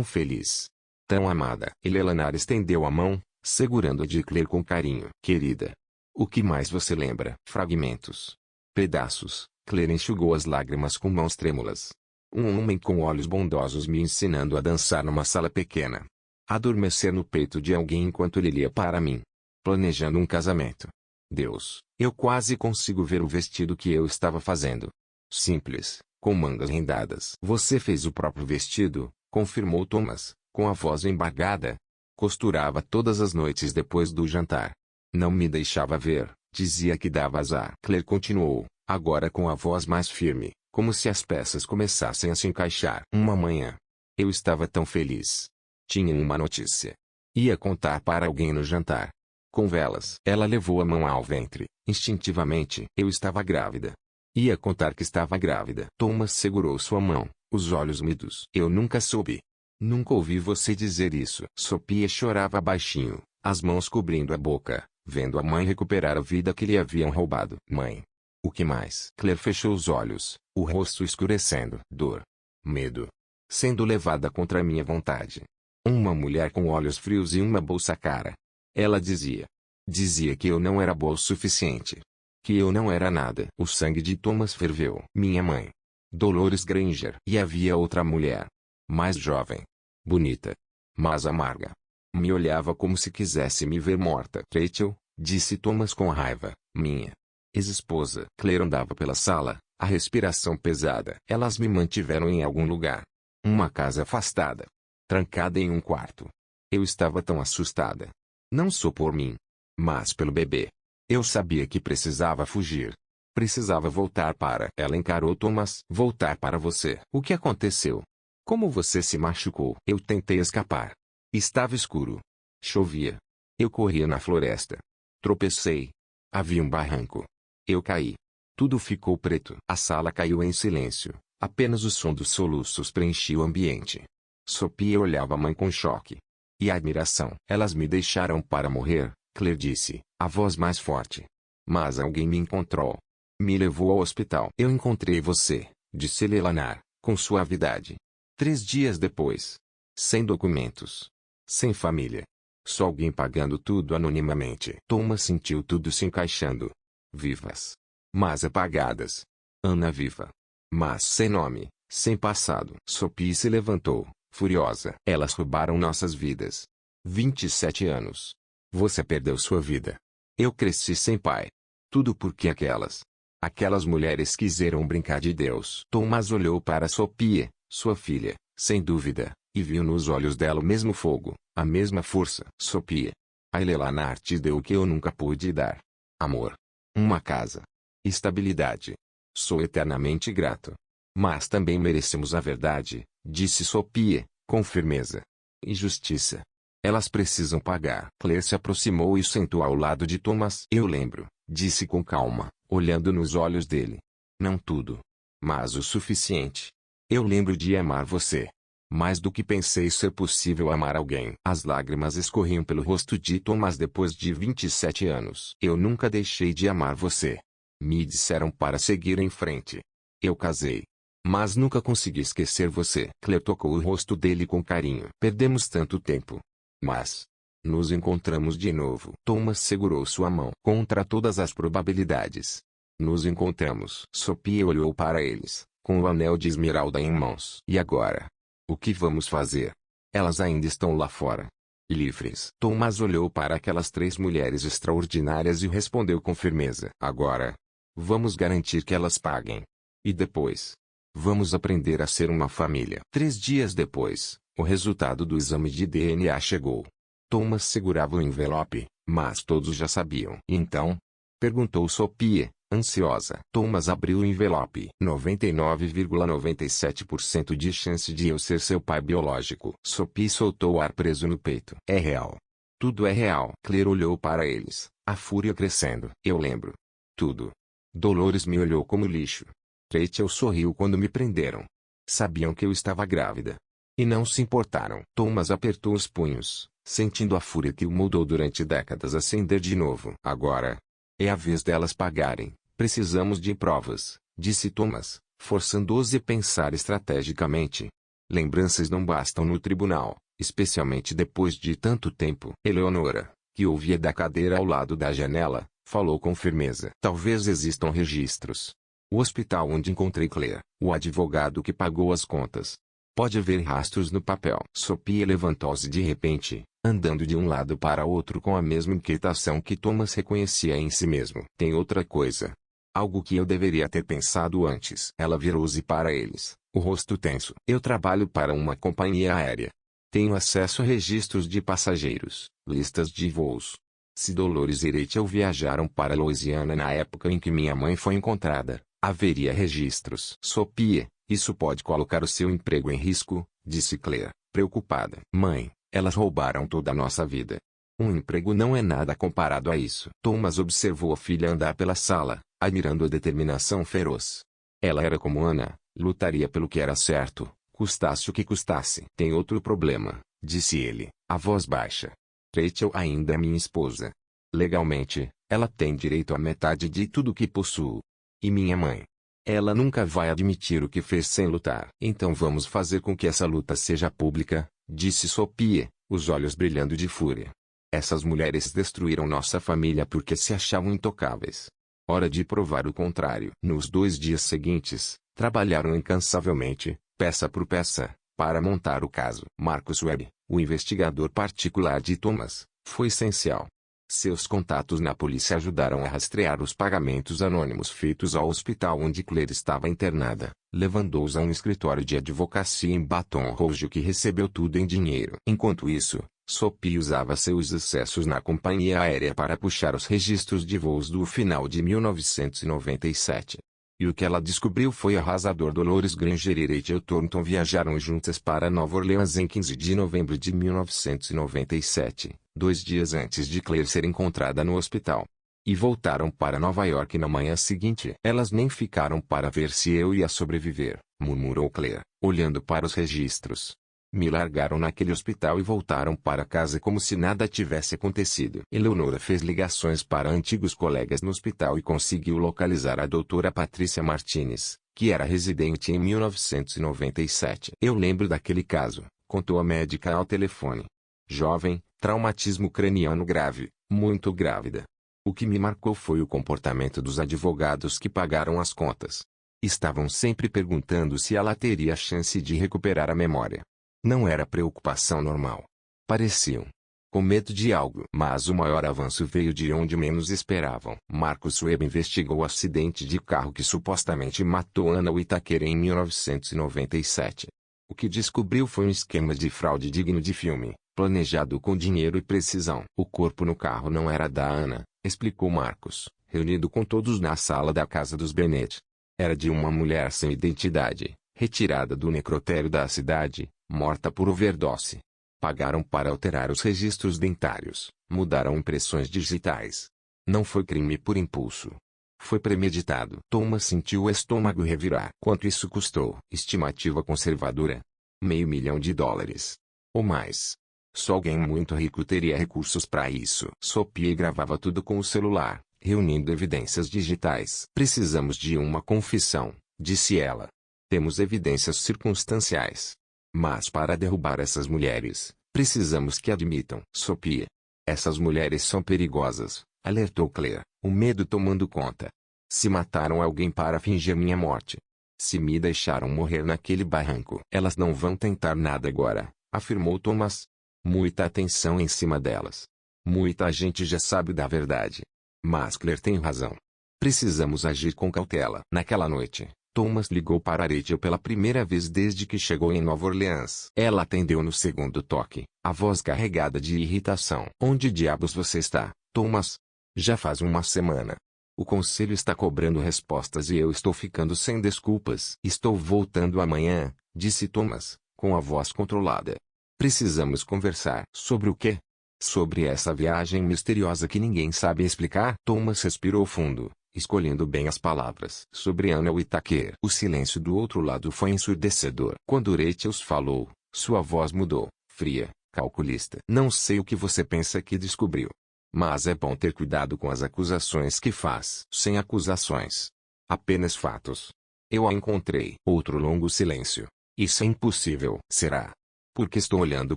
S1: feliz. Tão amada. Eleanor estendeu a mão, segurando a de Claire com carinho. Querida. O que mais você lembra? Fragmentos. Pedaços. Claire enxugou as lágrimas com mãos trêmulas. Um homem com olhos bondosos me ensinando a dançar numa sala pequena. Adormecer no peito de alguém enquanto ele lia para mim. Planejando um casamento. Deus, eu quase consigo ver o vestido que eu estava fazendo. Simples, com mangas rendadas. Você fez o próprio vestido, confirmou Thomas, com a voz embargada. Costurava todas as noites depois do jantar. Não me deixava ver, dizia que dava azar. Claire continuou, agora com a voz mais firme, como se as peças começassem a se encaixar. Uma manhã. Eu estava tão feliz. Tinha uma notícia. Ia contar para alguém no jantar. Com velas. Ela levou a mão ao ventre, instintivamente. Eu estava grávida. Ia contar que estava grávida. Thomas segurou sua mão, os olhos úmidos. Eu nunca soube. Nunca ouvi você dizer isso. Sophia chorava baixinho, as mãos cobrindo a boca, vendo a mãe recuperar a vida que lhe haviam roubado. Mãe. O que mais? Claire fechou os olhos, o rosto escurecendo. Dor. Medo. Sendo levada contra minha vontade. Uma mulher com olhos frios e uma bolsa cara. Ela dizia. Dizia que eu não era boa o suficiente. Que eu não era nada. O sangue de Thomas ferveu. Minha mãe. Dolores Granger. E havia outra mulher. Mais jovem. Bonita. Mas amarga. Me olhava como se quisesse me ver morta. Rachel, disse Thomas com raiva. Minha ex-esposa. Claire andava pela sala, a respiração pesada. Elas me mantiveram em algum lugar. Uma casa afastada. Trancada em um quarto. Eu estava tão assustada. Não só por mim, mas pelo bebê. Eu sabia que precisava fugir. Precisava voltar para... Ela encarou Thomas. Voltar para você. O que aconteceu? Como você se machucou? Eu tentei escapar. Estava escuro. Chovia. Eu corria na floresta. Tropecei. Havia um barranco. Eu caí. Tudo ficou preto. A sala caiu em silêncio. Apenas o som dos soluços preenchia o ambiente. Sophia olhava a mãe com choque e admiração. Elas me deixaram para morrer, Claire disse, a voz mais forte. Mas alguém me encontrou. Me levou ao hospital. Eu encontrei você, disse Eleanor, com suavidade. 3 dias depois. Sem documentos. Sem família. Só alguém pagando tudo anonimamente. Thomas sentiu tudo se encaixando. Vivas. Mas apagadas. Ana viva. Mas sem nome, sem passado. Sophie se levantou. Furiosa. Elas roubaram nossas vidas. 27 anos. Você perdeu sua vida. Eu cresci sem pai. Tudo porque aquelas mulheres quiseram brincar de Deus. Thomas olhou para Sophie, sua filha, sem dúvida, e viu nos olhos dela o mesmo fogo, A mesma força. Sophia. A Eleanor te deu o que eu nunca pude dar. Amor. Uma casa. Estabilidade. Sou eternamente grato. Mas também merecemos a verdade, disse Sophia, com firmeza. E justiça. Elas precisam pagar. Claire se aproximou e sentou ao lado de Thomas. Eu lembro, disse com calma, olhando nos olhos dele. Não tudo. Mas o suficiente. Eu lembro de amar você. Mais do que pensei ser possível amar alguém. As lágrimas escorriam pelo rosto de Thomas depois de 27 anos. Eu nunca deixei de amar você. Me disseram para seguir em frente. Eu casei. Mas nunca consegui esquecer você. Claire tocou o rosto dele com carinho. Perdemos tanto tempo. Mas nos encontramos de novo. Thomas segurou sua mão. Contra todas as probabilidades. Nos encontramos. Sophia olhou para eles, com o anel de esmeralda em mãos. E agora? O que vamos fazer? Elas ainda estão lá fora. Livres. Thomas olhou para aquelas 3 mulheres extraordinárias e respondeu com firmeza. Agora, vamos garantir que elas paguem. E depois, vamos aprender a ser uma família. 3 dias depois, o resultado do exame de DNA chegou. Thomas segurava o envelope, mas todos já sabiam. Então? Perguntou Sophia, ansiosa. Thomas abriu o envelope. 99,97% de chance de eu ser seu pai biológico. Sophie soltou o ar preso no peito. É real. Tudo é real. Claire olhou para eles, a fúria crescendo. Eu lembro. Tudo. Dolores me olhou como lixo. Rachel sorriu quando me prenderam. Sabiam que eu estava grávida. E não se importaram. Thomas apertou os punhos, sentindo a fúria que o moldou durante décadas acender de novo. Agora, é a vez delas pagarem. Precisamos de provas, disse Thomas, forçando-os a pensar estrategicamente. Lembranças não bastam no tribunal, especialmente depois de tanto tempo. Eleonora, que ouvia da cadeira ao lado da janela, falou com firmeza. Talvez existam registros. O hospital onde encontrei Claire, o advogado que pagou as contas. Pode haver rastros no papel. Sophia levantou-se de repente, andando de um lado para outro com a mesma inquietação que Thomas reconhecia em si mesmo. Tem outra coisa. Algo que eu deveria ter pensado antes. Ela virou-se para eles, o rosto tenso. Eu trabalho para uma companhia aérea. Tenho acesso a registros de passageiros, listas de voos. Se Dolores e Rachel viajaram para Louisiana na época em que minha mãe foi encontrada, haveria registros. Sophia, isso pode colocar o seu emprego em risco, disse Claire, preocupada. Mãe, elas roubaram toda a nossa vida. Um emprego não é nada comparado a isso. Thomas observou a filha andar pela sala, admirando a determinação feroz. Ela era como Ana, lutaria pelo que era certo, custasse o que custasse. Tem outro problema, disse ele, a voz baixa. Rachel ainda é minha esposa. Legalmente, ela tem direito à metade de tudo que possuo. E minha mãe? Ela nunca vai admitir o que fez sem lutar. Então vamos fazer com que essa luta seja pública, disse Sophia, os olhos brilhando de fúria. Essas mulheres destruíram nossa família porque se achavam intocáveis. Hora de provar o contrário. Nos 2 dias seguintes, trabalharam incansavelmente, peça por peça, para montar o caso. Marcus Webb, o investigador particular de Thomas, foi essencial. Seus contatos na polícia ajudaram a rastrear os pagamentos anônimos feitos ao hospital onde Claire estava internada, levando-os a um escritório de advocacia em Baton Rouge que recebeu tudo em dinheiro. Enquanto isso, Sophie usava seus acessos na companhia aérea para puxar os registros de voos do final de 1997. E o que ela descobriu foi arrasador. Dolores Granger e Rachel Thornton viajaram juntas para Nova Orleans em 15 de novembro de 1997, 2 dias antes de Claire ser encontrada no hospital. E voltaram para Nova York na manhã seguinte. Elas nem ficaram para ver se eu ia sobreviver, murmurou Claire, olhando para os registros. Me largaram naquele hospital e voltaram para casa como se nada tivesse acontecido. Eleonora fez ligações para antigos colegas no hospital e conseguiu localizar a doutora Patrícia Martinez, que era residente em 1997. Eu lembro daquele caso, contou a médica ao telefone. Jovem, traumatismo craniano grave, muito grávida. O que me marcou foi o comportamento dos advogados que pagaram as contas. Estavam sempre perguntando se ela teria a chance de recuperar a memória. Não era preocupação normal. Pareciam com medo de algo. Mas o maior avanço veio de onde menos esperavam. Marcus Webb investigou o acidente de carro que supostamente matou Ana Whittaker em 1997. O que descobriu foi um esquema de fraude digno de filme, planejado com dinheiro e precisão. O corpo no carro não era da Ana, explicou Marcos, reunido com todos na sala da casa dos Bennett. Era de uma mulher sem identidade, retirada do necrotério da cidade, morta por overdose. Pagaram para alterar os registros dentários, mudaram impressões digitais. Não foi crime por impulso. Foi premeditado. Thomas sentiu o estômago revirar. Quanto isso custou? Estimativa conservadora. $500.000. Ou mais. Só alguém muito rico teria recursos para isso. Sophie gravava tudo com o celular, reunindo evidências digitais. Precisamos de uma confissão, disse ela. Temos evidências circunstanciais. Mas para derrubar essas mulheres, precisamos que admitam. Sophie. Essas mulheres são perigosas, alertou Claire, o medo tomando conta. Se mataram alguém para fingir minha morte. Se me deixaram morrer naquele barranco. Elas não vão tentar nada agora, afirmou Thomas. Muita atenção em cima delas. Muita gente já sabe da verdade. Mas Claire tem razão. Precisamos agir com cautela. Naquela noite, Thomas ligou para Rachel pela primeira vez desde que chegou em Nova Orleans. Ela atendeu no segundo toque, a voz carregada de irritação. Onde diabos você está, Thomas? Já faz uma semana. O conselho está cobrando respostas e eu estou ficando sem desculpas. Estou voltando amanhã, disse Thomas, com a voz controlada. Precisamos conversar. Sobre o quê? Sobre essa viagem misteriosa que ninguém sabe explicar? Thomas respirou fundo, escolhendo bem as palavras. Sobre Ana Whittaker. O silêncio do outro lado foi ensurdecedor. Quando Rachel falou, sua voz mudou, fria, calculista. Não sei o que você pensa que descobriu. Mas é bom ter cuidado com as acusações que faz. Sem acusações. Apenas fatos. Eu a encontrei. Outro longo silêncio. Isso é impossível. Será? Porque estou olhando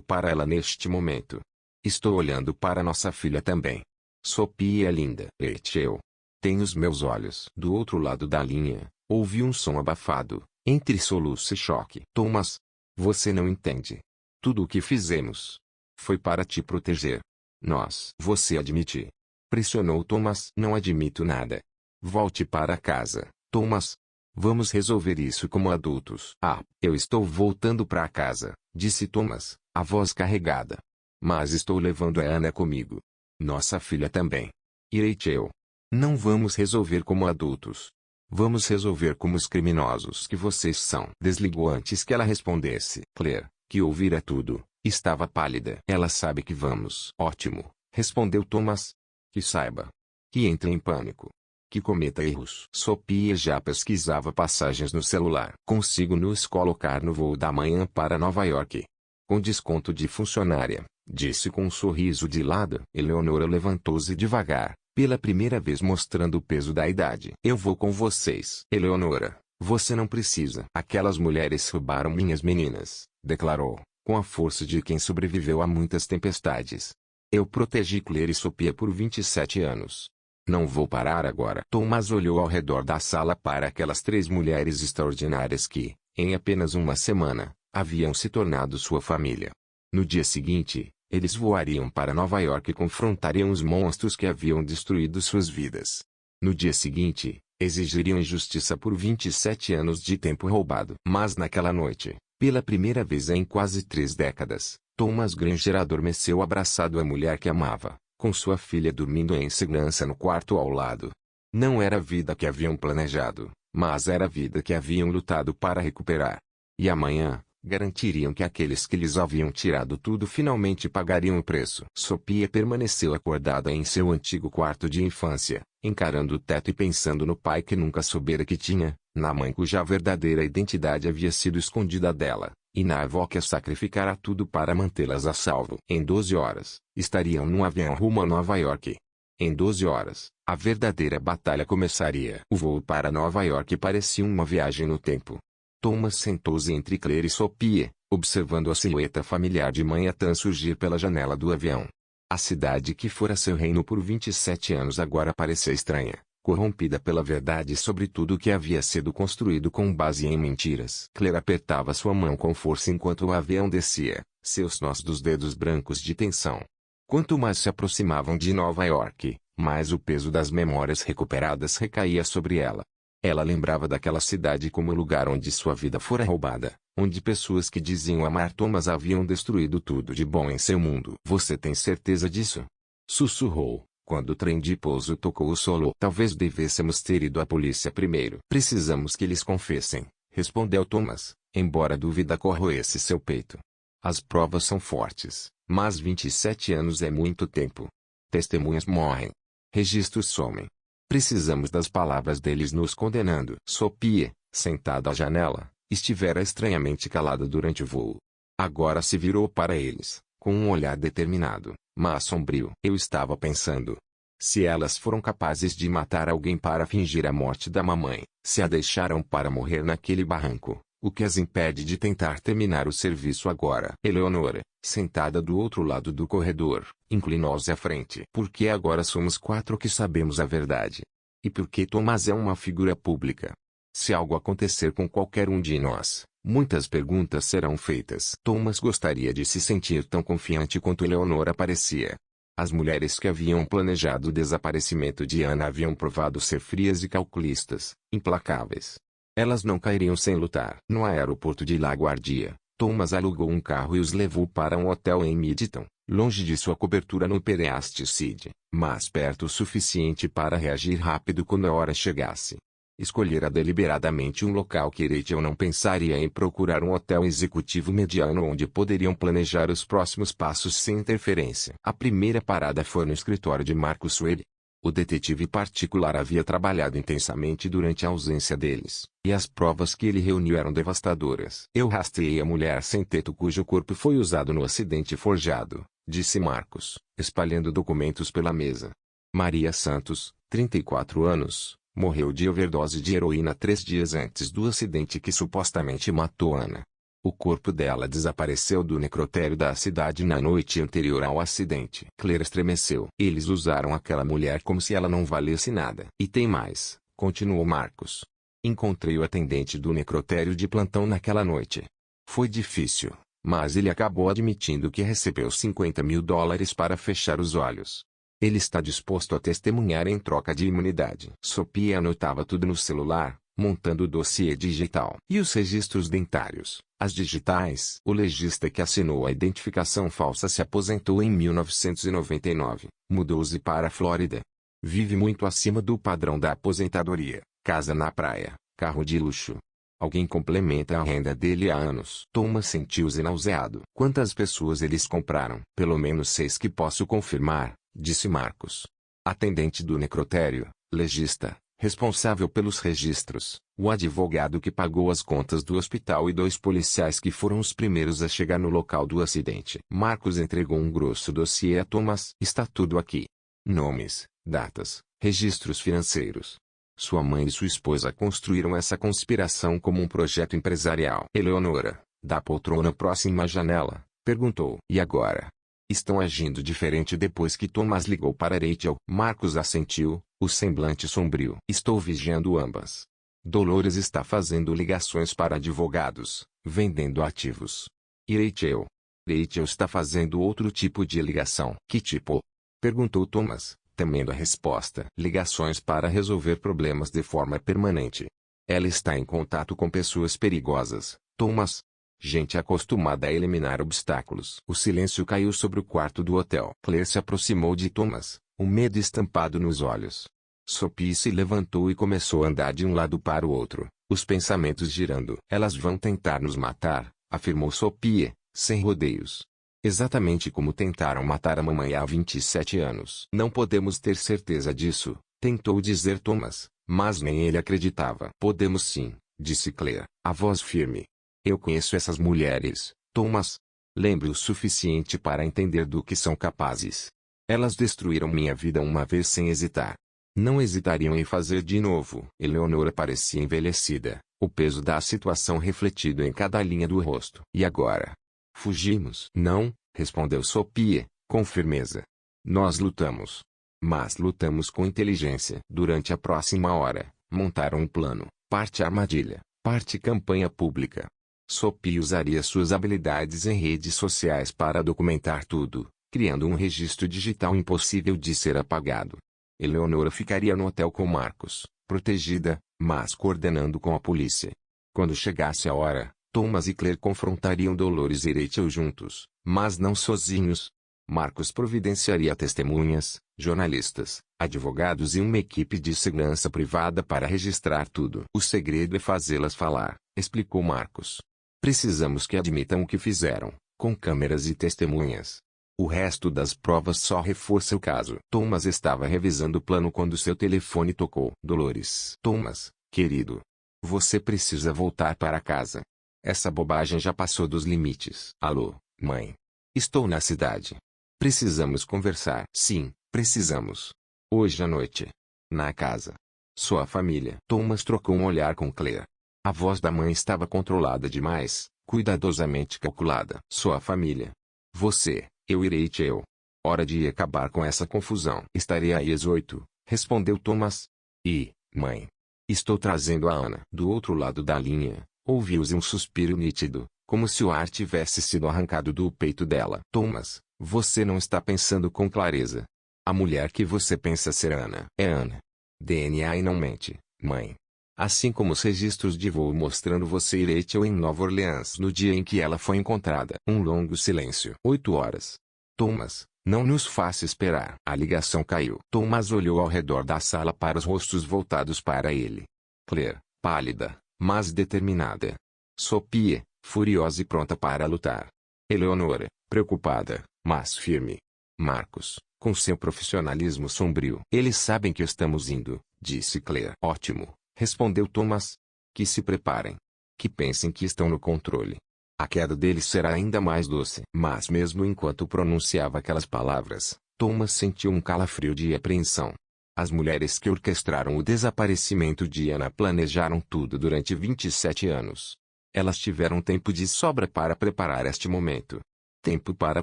S1: para ela neste momento. Estou olhando para nossa filha também. Sophie é linda. Rachel. Tem os meus olhos. Do outro lado da linha, ouvi um som abafado, entre soluço e choque. Thomas. Você não entende. Tudo o que fizemos foi para te proteger. Nós. Você admite. Pressionou Thomas. Não admito nada. Volte para casa, Thomas. Vamos resolver isso como adultos. Ah, eu estou voltando para casa, disse Thomas, a voz carregada. Mas estou levando a Ana comigo. Nossa filha também. E Rachel. Não vamos resolver como adultos. Vamos resolver como os criminosos que vocês são. Desligou antes que ela respondesse. Claire, que ouvira tudo, estava pálida. Ela sabe que vamos. Ótimo, respondeu Thomas. Que saiba. Que entre em pânico. Que cometa erros. Sophie já pesquisava passagens no celular. Consigo nos colocar no voo da manhã para Nova York. Com desconto de funcionária, disse com um sorriso de lado. Eleonora levantou-se devagar, pela primeira vez mostrando o peso da idade. Eu vou com vocês. Eleonora, você não precisa. Aquelas mulheres roubaram minhas meninas, declarou, com a força de quem sobreviveu a muitas tempestades. Eu protegi Claire e Sophie por 27 anos. Não vou parar agora. Thomas olhou ao redor da sala para aquelas 3 mulheres extraordinárias que, em apenas uma semana, haviam se tornado sua família. No dia seguinte, eles voariam para Nova York e confrontariam os monstros que haviam destruído suas vidas. No dia seguinte, exigiriam justiça por 27 anos de tempo roubado. Mas naquela noite, pela primeira vez em quase 3 décadas, Thomas Granger adormeceu abraçado à mulher que amava, com sua filha dormindo em segurança no quarto ao lado. Não era a vida que haviam planejado, mas era a vida que haviam lutado para recuperar. E amanhã, garantiriam que aqueles que lhes haviam tirado tudo finalmente pagariam o preço. Sophie permaneceu acordada em seu antigo quarto de infância, encarando o teto e pensando no pai que nunca soubera que tinha, na mãe cuja verdadeira identidade havia sido escondida dela, e na avó que a sacrificara tudo para mantê-las a salvo. Em 12 horas, estariam num avião rumo a Nova York. Em 12 horas, a verdadeira batalha começaria. O voo para Nova York parecia uma viagem no tempo. Thomas sentou-se entre Claire e Sophie, observando a silhueta familiar de Manhattan surgir pela janela do avião. A cidade que fora seu reino por 27 anos agora parecia estranha, corrompida pela verdade sobre tudo que havia sido construído com base em mentiras. Claire apertava sua mão com força enquanto o avião descia, seus nós dos dedos brancos de tensão. Quanto mais se aproximavam de Nova York, mais o peso das memórias recuperadas recaía sobre ela. Ela lembrava daquela cidade como o lugar onde sua vida fora roubada, onde pessoas que diziam amar Thomas haviam destruído tudo de bom em seu mundo. Você tem certeza disso? Sussurrou, quando o trem de pouso tocou o solo. Talvez devêssemos ter ido à polícia primeiro. Precisamos que eles confessem, respondeu Thomas, embora a dúvida corroesse seu peito. As provas são fortes, mas 27 anos é muito tempo. Testemunhas morrem. Registros somem. Precisamos das palavras deles nos condenando. Sophie, sentada à janela, estivera estranhamente calada durante o voo. Agora se virou para eles, com um olhar determinado, mas sombrio. Eu estava pensando. Se elas foram capazes de matar alguém para fingir a morte da mamãe, se a deixaram para morrer naquele barranco, o que as impede de tentar terminar o serviço agora? Eleonora, sentada do outro lado do corredor, inclinou-se à frente. Porque agora somos 4 que sabemos a verdade. E porque Thomas é uma figura pública. Se algo acontecer com qualquer um de nós, muitas perguntas serão feitas. Thomas gostaria de se sentir tão confiante quanto Eleonora parecia. As mulheres que haviam planejado o desaparecimento de Anna haviam provado ser frias e calculistas, implacáveis. Elas não cairiam sem lutar. No aeroporto de LaGuardia, Thomas alugou um carro e os levou para um hotel em Middleton, longe de sua cobertura no Pereast City, mas perto o suficiente para reagir rápido quando a hora chegasse. Escolhera deliberadamente um local que Rachel não pensaria em procurar um hotel executivo mediano onde poderiam planejar os próximos passos sem interferência. A primeira parada foi no escritório de Marcus Webb. O detetive particular havia trabalhado intensamente durante a ausência deles, e as provas que ele reuniu eram devastadoras. Eu rastreei a mulher sem teto cujo corpo foi usado no acidente forjado, disse Marcus, espalhando documentos pela mesa. Maria Santos, 34 anos, morreu de overdose de heroína 3 dias antes do acidente que supostamente matou Anna. O corpo dela desapareceu do necrotério da cidade na noite anterior ao acidente. Claire estremeceu. Eles usaram aquela mulher como se ela não valesse nada. E tem mais, continuou Marcus. Encontrei o atendente do necrotério de plantão naquela noite. Foi difícil, mas ele acabou admitindo que recebeu $50.000 para fechar os olhos. Ele está disposto a testemunhar em troca de imunidade. Sophie anotava tudo no celular, montando o dossiê digital. E os registros dentários, as digitais? O legista que assinou a identificação falsa se aposentou em 1999, mudou-se para a Flórida. Vive muito acima do padrão da aposentadoria, casa na praia, carro de luxo. Alguém complementa a renda dele há anos. Thomas sentiu-se nauseado. Quantas pessoas eles compraram? Pelo menos 6 que posso confirmar, disse Marcus. Atendente do necrotério, legista, responsável pelos registros, o advogado que pagou as contas do hospital e 2 policiais que foram os primeiros a chegar no local do acidente. Marcus entregou um grosso dossiê a Thomas. Está tudo aqui. Nomes, datas, registros financeiros. Sua mãe e sua esposa construíram essa conspiração como um projeto empresarial. Eleonora, da poltrona próxima à janela, perguntou. E agora? Estão agindo diferente depois que Thomas ligou para Rachel. Marcus assentiu, o semblante sombrio. Estou vigiando ambas. Dolores está fazendo ligações para advogados, vendendo ativos. E Rachel? Rachel está fazendo outro tipo de ligação. Que tipo? Perguntou Thomas, temendo a resposta. Ligações para resolver problemas de forma permanente. Ela está em contato com pessoas perigosas, Thomas. Gente acostumada a eliminar obstáculos. O silêncio caiu sobre o quarto do hotel. Claire se aproximou de Thomas, o medo estampado nos olhos. Sophie se levantou e começou a andar de um lado para o outro, os pensamentos girando. Elas vão tentar nos matar, afirmou Sophie, sem rodeios. Exatamente como tentaram matar a mamãe há 27 anos. Não podemos ter certeza disso, tentou dizer Thomas, mas nem ele acreditava. Podemos sim, disse Claire, a voz firme. Eu conheço essas mulheres, Thomas. Lembro o suficiente para entender do que são capazes. Elas destruíram minha vida uma vez sem hesitar. Não hesitariam em fazer de novo. Eleonora parecia envelhecida, o peso da situação refletido em cada linha do rosto. E agora? Fugimos? Não, respondeu Sophie, com firmeza. Nós lutamos. Mas lutamos com inteligência. Durante a próxima hora, montaram um plano, parte armadilha, parte campanha pública. Sophie usaria suas habilidades em redes sociais para documentar tudo, criando um registro digital impossível de ser apagado. Eleonora ficaria no hotel com Marcus, protegida, mas coordenando com a polícia. Quando chegasse a hora, Thomas e Claire confrontariam Dolores e Rachel juntos, mas não sozinhos. Marcos providenciaria testemunhas, jornalistas, advogados e uma equipe de segurança privada para registrar tudo. O segredo é fazê-las falar, explicou Marcos. Precisamos que admitam o que fizeram, com câmeras e testemunhas. O resto das provas só reforça o caso. Thomas estava revisando o plano quando seu telefone tocou. Dolores. Thomas, querido. Você precisa voltar para casa. Essa bobagem já passou dos limites. Alô, mãe. Estou na cidade. Precisamos conversar. Sim, precisamos. Hoje à noite. Na casa. Sua família. Thomas trocou um olhar com Claire. A voz da mãe estava controlada demais, cuidadosamente calculada. Sua família. Você, eu e Rachel. Hora de acabar com essa confusão. Estarei aí às 8, respondeu Thomas. E, mãe. Estou trazendo a Ana. Do outro lado da linha, ouviu-se um suspiro nítido, como se o ar tivesse sido arrancado do peito dela. Thomas, você não está pensando com clareza. A mulher que você pensa ser Ana é Ana. DNA e não mente, mãe. Assim como os registros de voo mostrando você e Rachel em Nova Orleans no dia em que ela foi encontrada. Um longo silêncio. 8 horas. Thomas, não nos faça esperar. A ligação caiu. Thomas olhou ao redor da sala para os rostos voltados para ele. Claire, pálida, mas determinada. Sophie, furiosa e pronta para lutar. Eleonora, preocupada, mas firme. Marcos, com seu profissionalismo sombrio. Eles sabem que estamos indo, disse Claire. Ótimo, respondeu Thomas. Que se preparem. Que pensem que estão no controle. A queda deles será ainda mais doce. Mas mesmo enquanto pronunciava aquelas palavras, Thomas sentiu um calafrio de apreensão. As mulheres que orquestraram o desaparecimento de Ana planejaram tudo durante 27 anos. Elas tiveram tempo de sobra para preparar este momento. Tempo para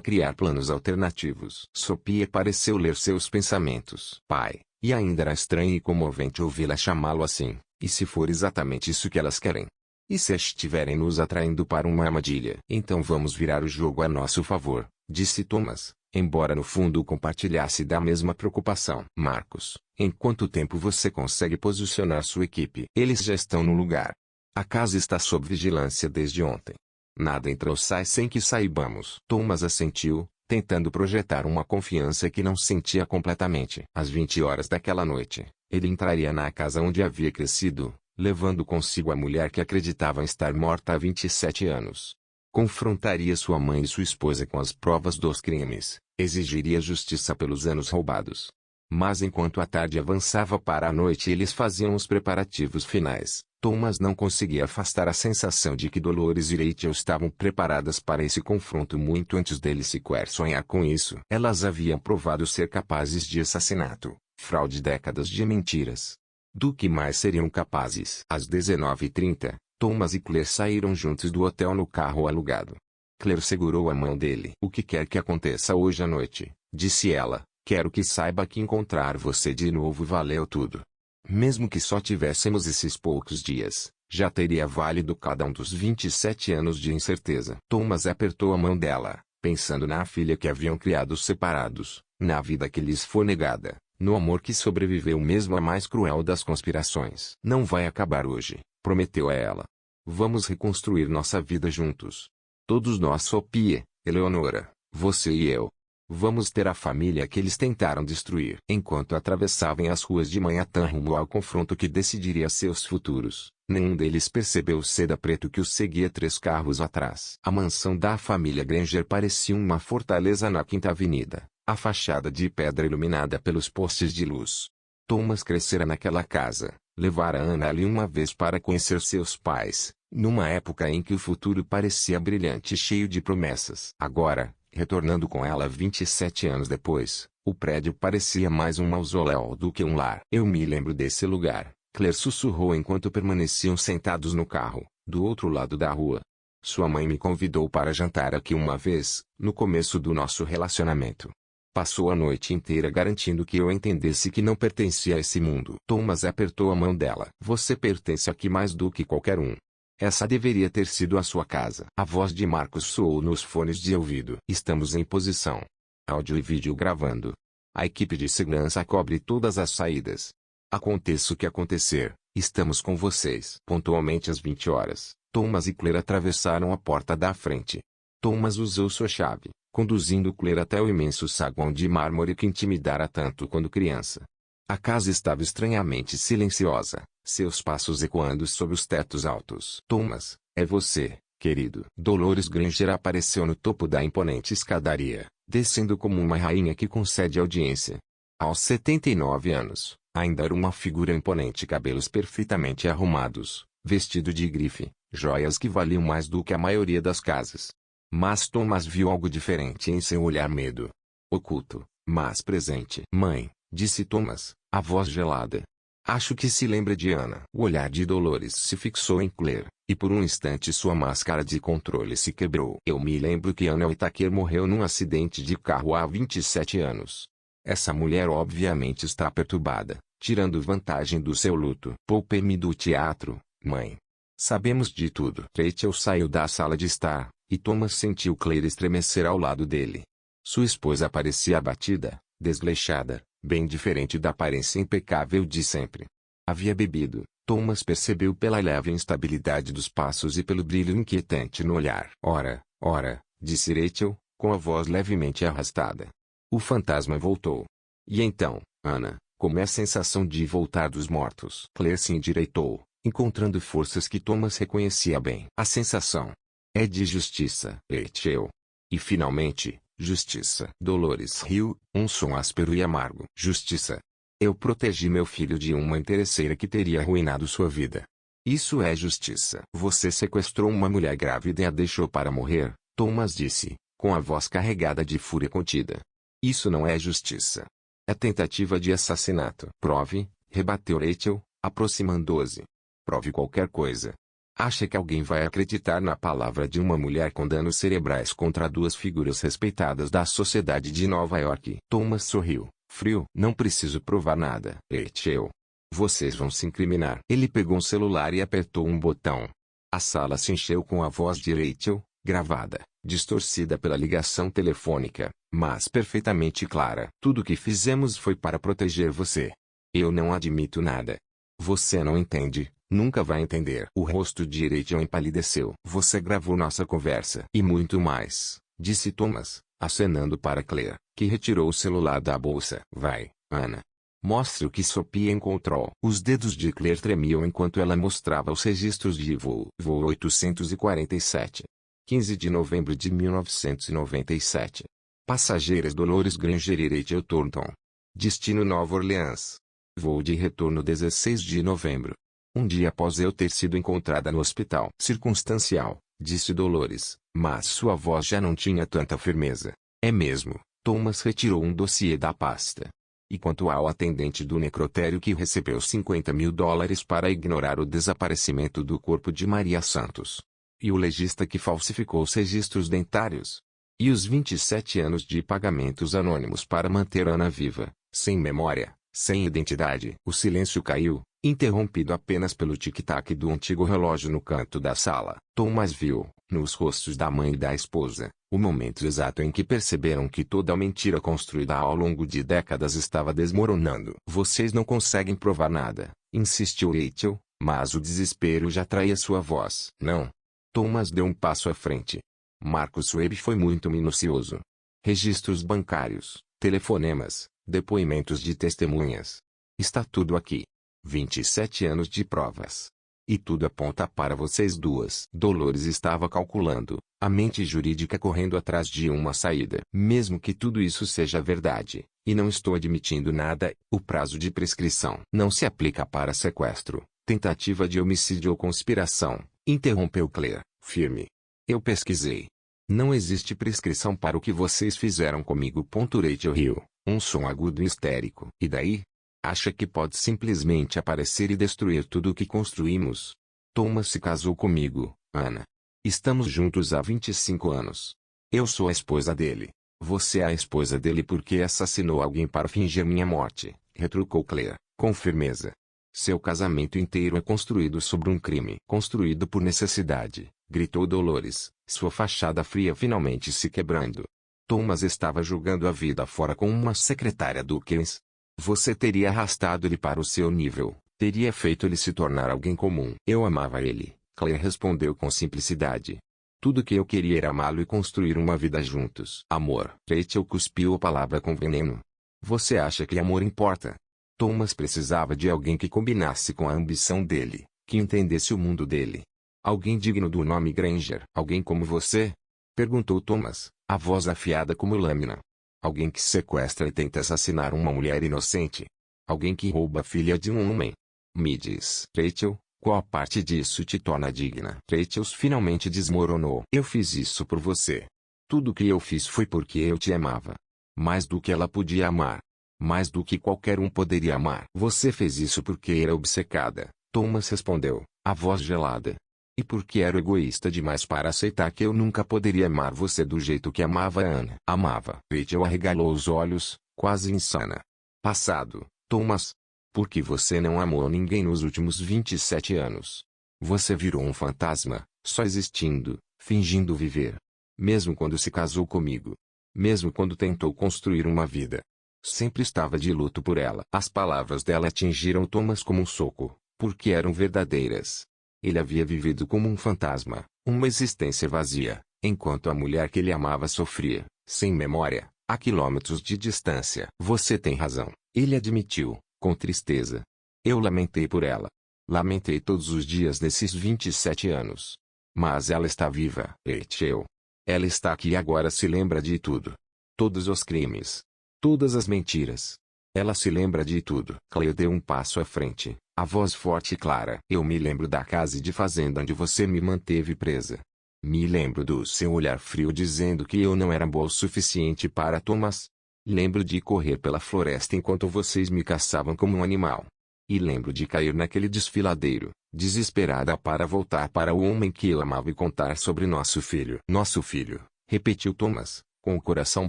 S1: criar planos alternativos. Sophie pareceu ler seus pensamentos. Pai, e ainda era estranho e comovente ouvi-la chamá-lo assim. E se for exatamente isso que elas querem? E se estiverem nos atraindo para uma armadilha? Então vamos virar o jogo a nosso favor, disse Thomas, embora no fundo compartilhasse da mesma preocupação. Marcos, em quanto tempo você consegue posicionar sua equipe? Eles já estão no lugar. A casa está sob vigilância desde ontem. Nada entra ou sai sem que saibamos. Thomas assentiu, tentando projetar uma confiança que não sentia completamente. Às 20 horas daquela noite, ele entraria na casa onde havia crescido, levando consigo a mulher que acreditava estar morta há 27 anos. Confrontaria sua mãe e sua esposa com as provas dos crimes, exigiria justiça pelos anos roubados. Mas enquanto a tarde avançava para a noite e eles faziam os preparativos finais, Thomas não conseguia afastar a sensação de que Dolores e Rachel estavam preparadas para esse confronto muito antes dele sequer sonhar com isso. Elas haviam provado ser capazes de assassinato, fraude e décadas de mentiras. Do que mais seriam capazes? Às 19h30, Thomas e Claire saíram juntos do hotel no carro alugado. Claire segurou a mão dele. O que quer que aconteça hoje à noite, disse ela, quero que saiba que encontrar você de novo valeu tudo. Mesmo que só tivéssemos esses poucos dias, já teria válido cada um dos 27 anos de incerteza. Thomas apertou a mão dela, pensando na filha que haviam criado separados, na vida que lhes foi negada, no amor que sobreviveu mesmo à mais cruel das conspirações. Não vai acabar hoje, prometeu a ela. Vamos reconstruir nossa vida juntos. Todos nós, Sophie, Eleonora, você e eu. Vamos ter a família que eles tentaram destruir. Enquanto atravessavam as ruas de Manhattan rumo ao confronto que decidiria seus futuros, nenhum deles percebeu o seda preto que os seguia 3 carros atrás. A mansão da família Granger parecia uma fortaleza na Quinta Avenida, a fachada de pedra iluminada pelos postes de luz. Thomas crescera naquela casa, levara Ana ali uma vez para conhecer seus pais, numa época em que o futuro parecia brilhante e cheio de promessas. Agora, retornando com ela 27 anos depois, o prédio parecia mais um mausoléu do que um lar. Eu me lembro desse lugar, Claire sussurrou enquanto permaneciam sentados no carro, do outro lado da rua. Sua mãe me convidou para jantar aqui uma vez, no começo do nosso relacionamento. Passou a noite inteira garantindo que eu entendesse que não pertencia a esse mundo. Thomas apertou a mão dela. Você pertence aqui mais do que qualquer um. Essa deveria ter sido a sua casa. A voz de Marcos soou nos fones de ouvido. Estamos em posição. Áudio e vídeo gravando. A equipe de segurança cobre todas as saídas. Aconteça o que acontecer, estamos com vocês. Pontualmente às 20 horas, Thomas e Claire atravessaram a porta da frente. Thomas usou sua chave, conduzindo Claire até o imenso saguão de mármore que intimidara tanto quando criança. A casa estava estranhamente silenciosa, seus passos ecoando sob os tetos altos. Thomas, é você, querido. Dolores Granger apareceu no topo da imponente escadaria, descendo como uma rainha que concede audiência. Aos 79 anos, ainda era uma figura imponente, cabelos perfeitamente arrumados, vestido de grife, joias que valiam mais do que a maioria das casas. Mas Thomas viu algo diferente em seu olhar, medo oculto, mas presente. Mãe, disse Thomas, a voz gelada. Acho que se lembra de Ana. O olhar de Dolores se fixou em Claire, e por um instante sua máscara de controle se quebrou. Eu me lembro que Ana Whittaker morreu num acidente de carro há 27 anos. Essa mulher obviamente está perturbada, tirando vantagem do seu luto. Poupe-me do teatro, mãe. Sabemos de tudo. Rachel saiu da sala de estar, e Thomas sentiu Claire estremecer ao lado dele. Sua esposa parecia abatida, desleixada, bem diferente da aparência impecável de sempre. Havia bebido, Thomas percebeu pela leve instabilidade dos passos e pelo brilho inquietante no olhar. Ora, disse Rachel, com a voz levemente arrastada. O fantasma voltou. E então, Ana, como é a sensação de voltar dos mortos? Claire se endireitou, encontrando forças que Thomas reconhecia bem. A sensação é de justiça, Rachel. E finalmente, justiça. Dolores riu, um som áspero e amargo. Justiça. Eu protegi meu filho de uma interesseira que teria arruinado sua vida. Isso é justiça. Você sequestrou uma mulher grávida e a deixou para morrer, Thomas disse, com a voz carregada de fúria contida. Isso não é justiça. É tentativa de assassinato. Prove, rebateu Rachel, aproximando-se. Prove qualquer coisa. Acha que alguém vai acreditar na palavra de uma mulher com danos cerebrais contra duas figuras respeitadas da sociedade de Nova York? Thomas sorriu, frio. Não preciso provar nada. Rachel. Vocês vão se incriminar. Ele pegou um celular e apertou um botão. A sala se encheu com a voz de Rachel, gravada, distorcida pela ligação telefônica, mas perfeitamente clara. Tudo o que fizemos foi para proteger você. Eu não admito nada. Você não entende. Nunca vai entender. O rosto de Rachel empalideceu. Você gravou nossa conversa. E muito mais, disse Thomas, acenando para Claire, que retirou o celular da bolsa. Vai, Ana. Mostre o que Sophie encontrou. Os dedos de Claire tremiam enquanto ela mostrava os registros de voo. Voo 847. 15 de novembro de 1997. Passageiras Dolores Granger e Rachel Thornton. Destino Nova Orleans. Voo de retorno 16 de novembro. Um dia após eu ter sido encontrada no hospital. Circunstancial, disse Dolores, mas sua voz já não tinha tanta firmeza. É mesmo. Thomas retirou um dossiê da pasta. E quanto ao atendente do necrotério que recebeu $50.000 para ignorar o desaparecimento do corpo de Maria Santos? E o legista que falsificou os registros dentários? E os 27 anos de pagamentos anônimos para manter Ana viva, sem memória, sem identidade? O silêncio caiu, interrompido apenas pelo tic-tac do antigo relógio no canto da sala. Thomas viu, nos rostos da mãe e da esposa, o momento exato em que perceberam que toda a mentira construída ao longo de décadas estava desmoronando. Vocês não conseguem provar nada, insistiu Rachel, mas o desespero já traía sua voz. Não. Thomas deu um passo à frente. Marcus Webb foi muito minucioso. Registros bancários, telefonemas, depoimentos de testemunhas. Está tudo aqui. 27 anos de provas. E tudo aponta para vocês duas. Dolores estava calculando, a mente jurídica correndo atrás de uma saída. Mesmo que tudo isso seja verdade, e não estou admitindo nada, o prazo de prescrição não se aplica para sequestro, tentativa de homicídio ou conspiração, interrompeu Claire, firme. Eu pesquisei. Não existe prescrição para o que vocês fizeram comigo. Rachel riu, um som agudo e histérico. E daí? Acha que pode simplesmente aparecer e destruir tudo o que construímos? Thomas se casou comigo, Ana. Estamos juntos há 25 anos. Eu sou a esposa dele. Você é a esposa dele porque assassinou alguém para fingir minha morte, retrucou Claire, com firmeza. Seu casamento inteiro é construído sobre um crime. Construído por necessidade, gritou Dolores, sua fachada fria finalmente se quebrando. Thomas estava jogando a vida fora com uma secretária do Keynes. Você teria arrastado ele para o seu nível, teria feito ele se tornar alguém comum. Eu amava ele, Claire respondeu com simplicidade. Tudo que eu queria era amá-lo e construir uma vida juntos. Amor. Rachel cuspiu a palavra com veneno. Você acha que amor importa? Thomas precisava de alguém que combinasse com a ambição dele, que entendesse o mundo dele. Alguém digno do nome Granger. Alguém como você? Perguntou Thomas, a voz afiada como lâmina. Alguém que sequestra e tenta assassinar uma mulher inocente. Alguém que rouba a filha de um homem. Me diz, Rachel, qual parte disso te torna digna? Rachel finalmente desmoronou. Eu fiz isso por você. Tudo o que eu fiz foi porque eu te amava. Mais do que ela podia amar. Mais do que qualquer um poderia amar. Você fez isso porque era obcecada, Thomas respondeu, a voz gelada. E porque era egoísta demais para aceitar que eu nunca poderia amar você do jeito que amava Anna. Amava. Rachel arregalou os olhos, quase insana. Passado, Thomas. Por que você não amou ninguém nos últimos 27 anos? Você virou um fantasma, só existindo, fingindo viver. Mesmo quando se casou comigo. Mesmo quando tentou construir uma vida. Sempre estava de luto por ela. As palavras dela atingiram Thomas como um soco, porque eram verdadeiras. Ele havia vivido como um fantasma, uma existência vazia, enquanto a mulher que ele amava sofria, sem memória, a quilômetros de distância. Você tem razão, ele admitiu, com tristeza. Eu lamentei por ela. Lamentei todos os dias desses 27 anos. Mas ela está viva, Rachel. Ela está aqui e agora se lembra de tudo. Todos os crimes. Todas as mentiras. Ela se lembra de tudo. Claire deu um passo à frente, a voz forte e clara. Eu me lembro da casa de fazenda onde você me manteve presa. Me lembro do seu olhar frio dizendo que eu não era boa o suficiente para Thomas. Lembro de correr pela floresta enquanto vocês me caçavam como um animal. E lembro de cair naquele desfiladeiro, desesperada para voltar para o homem que eu amava e contar sobre nosso filho. Nosso filho, repetiu Thomas, com o coração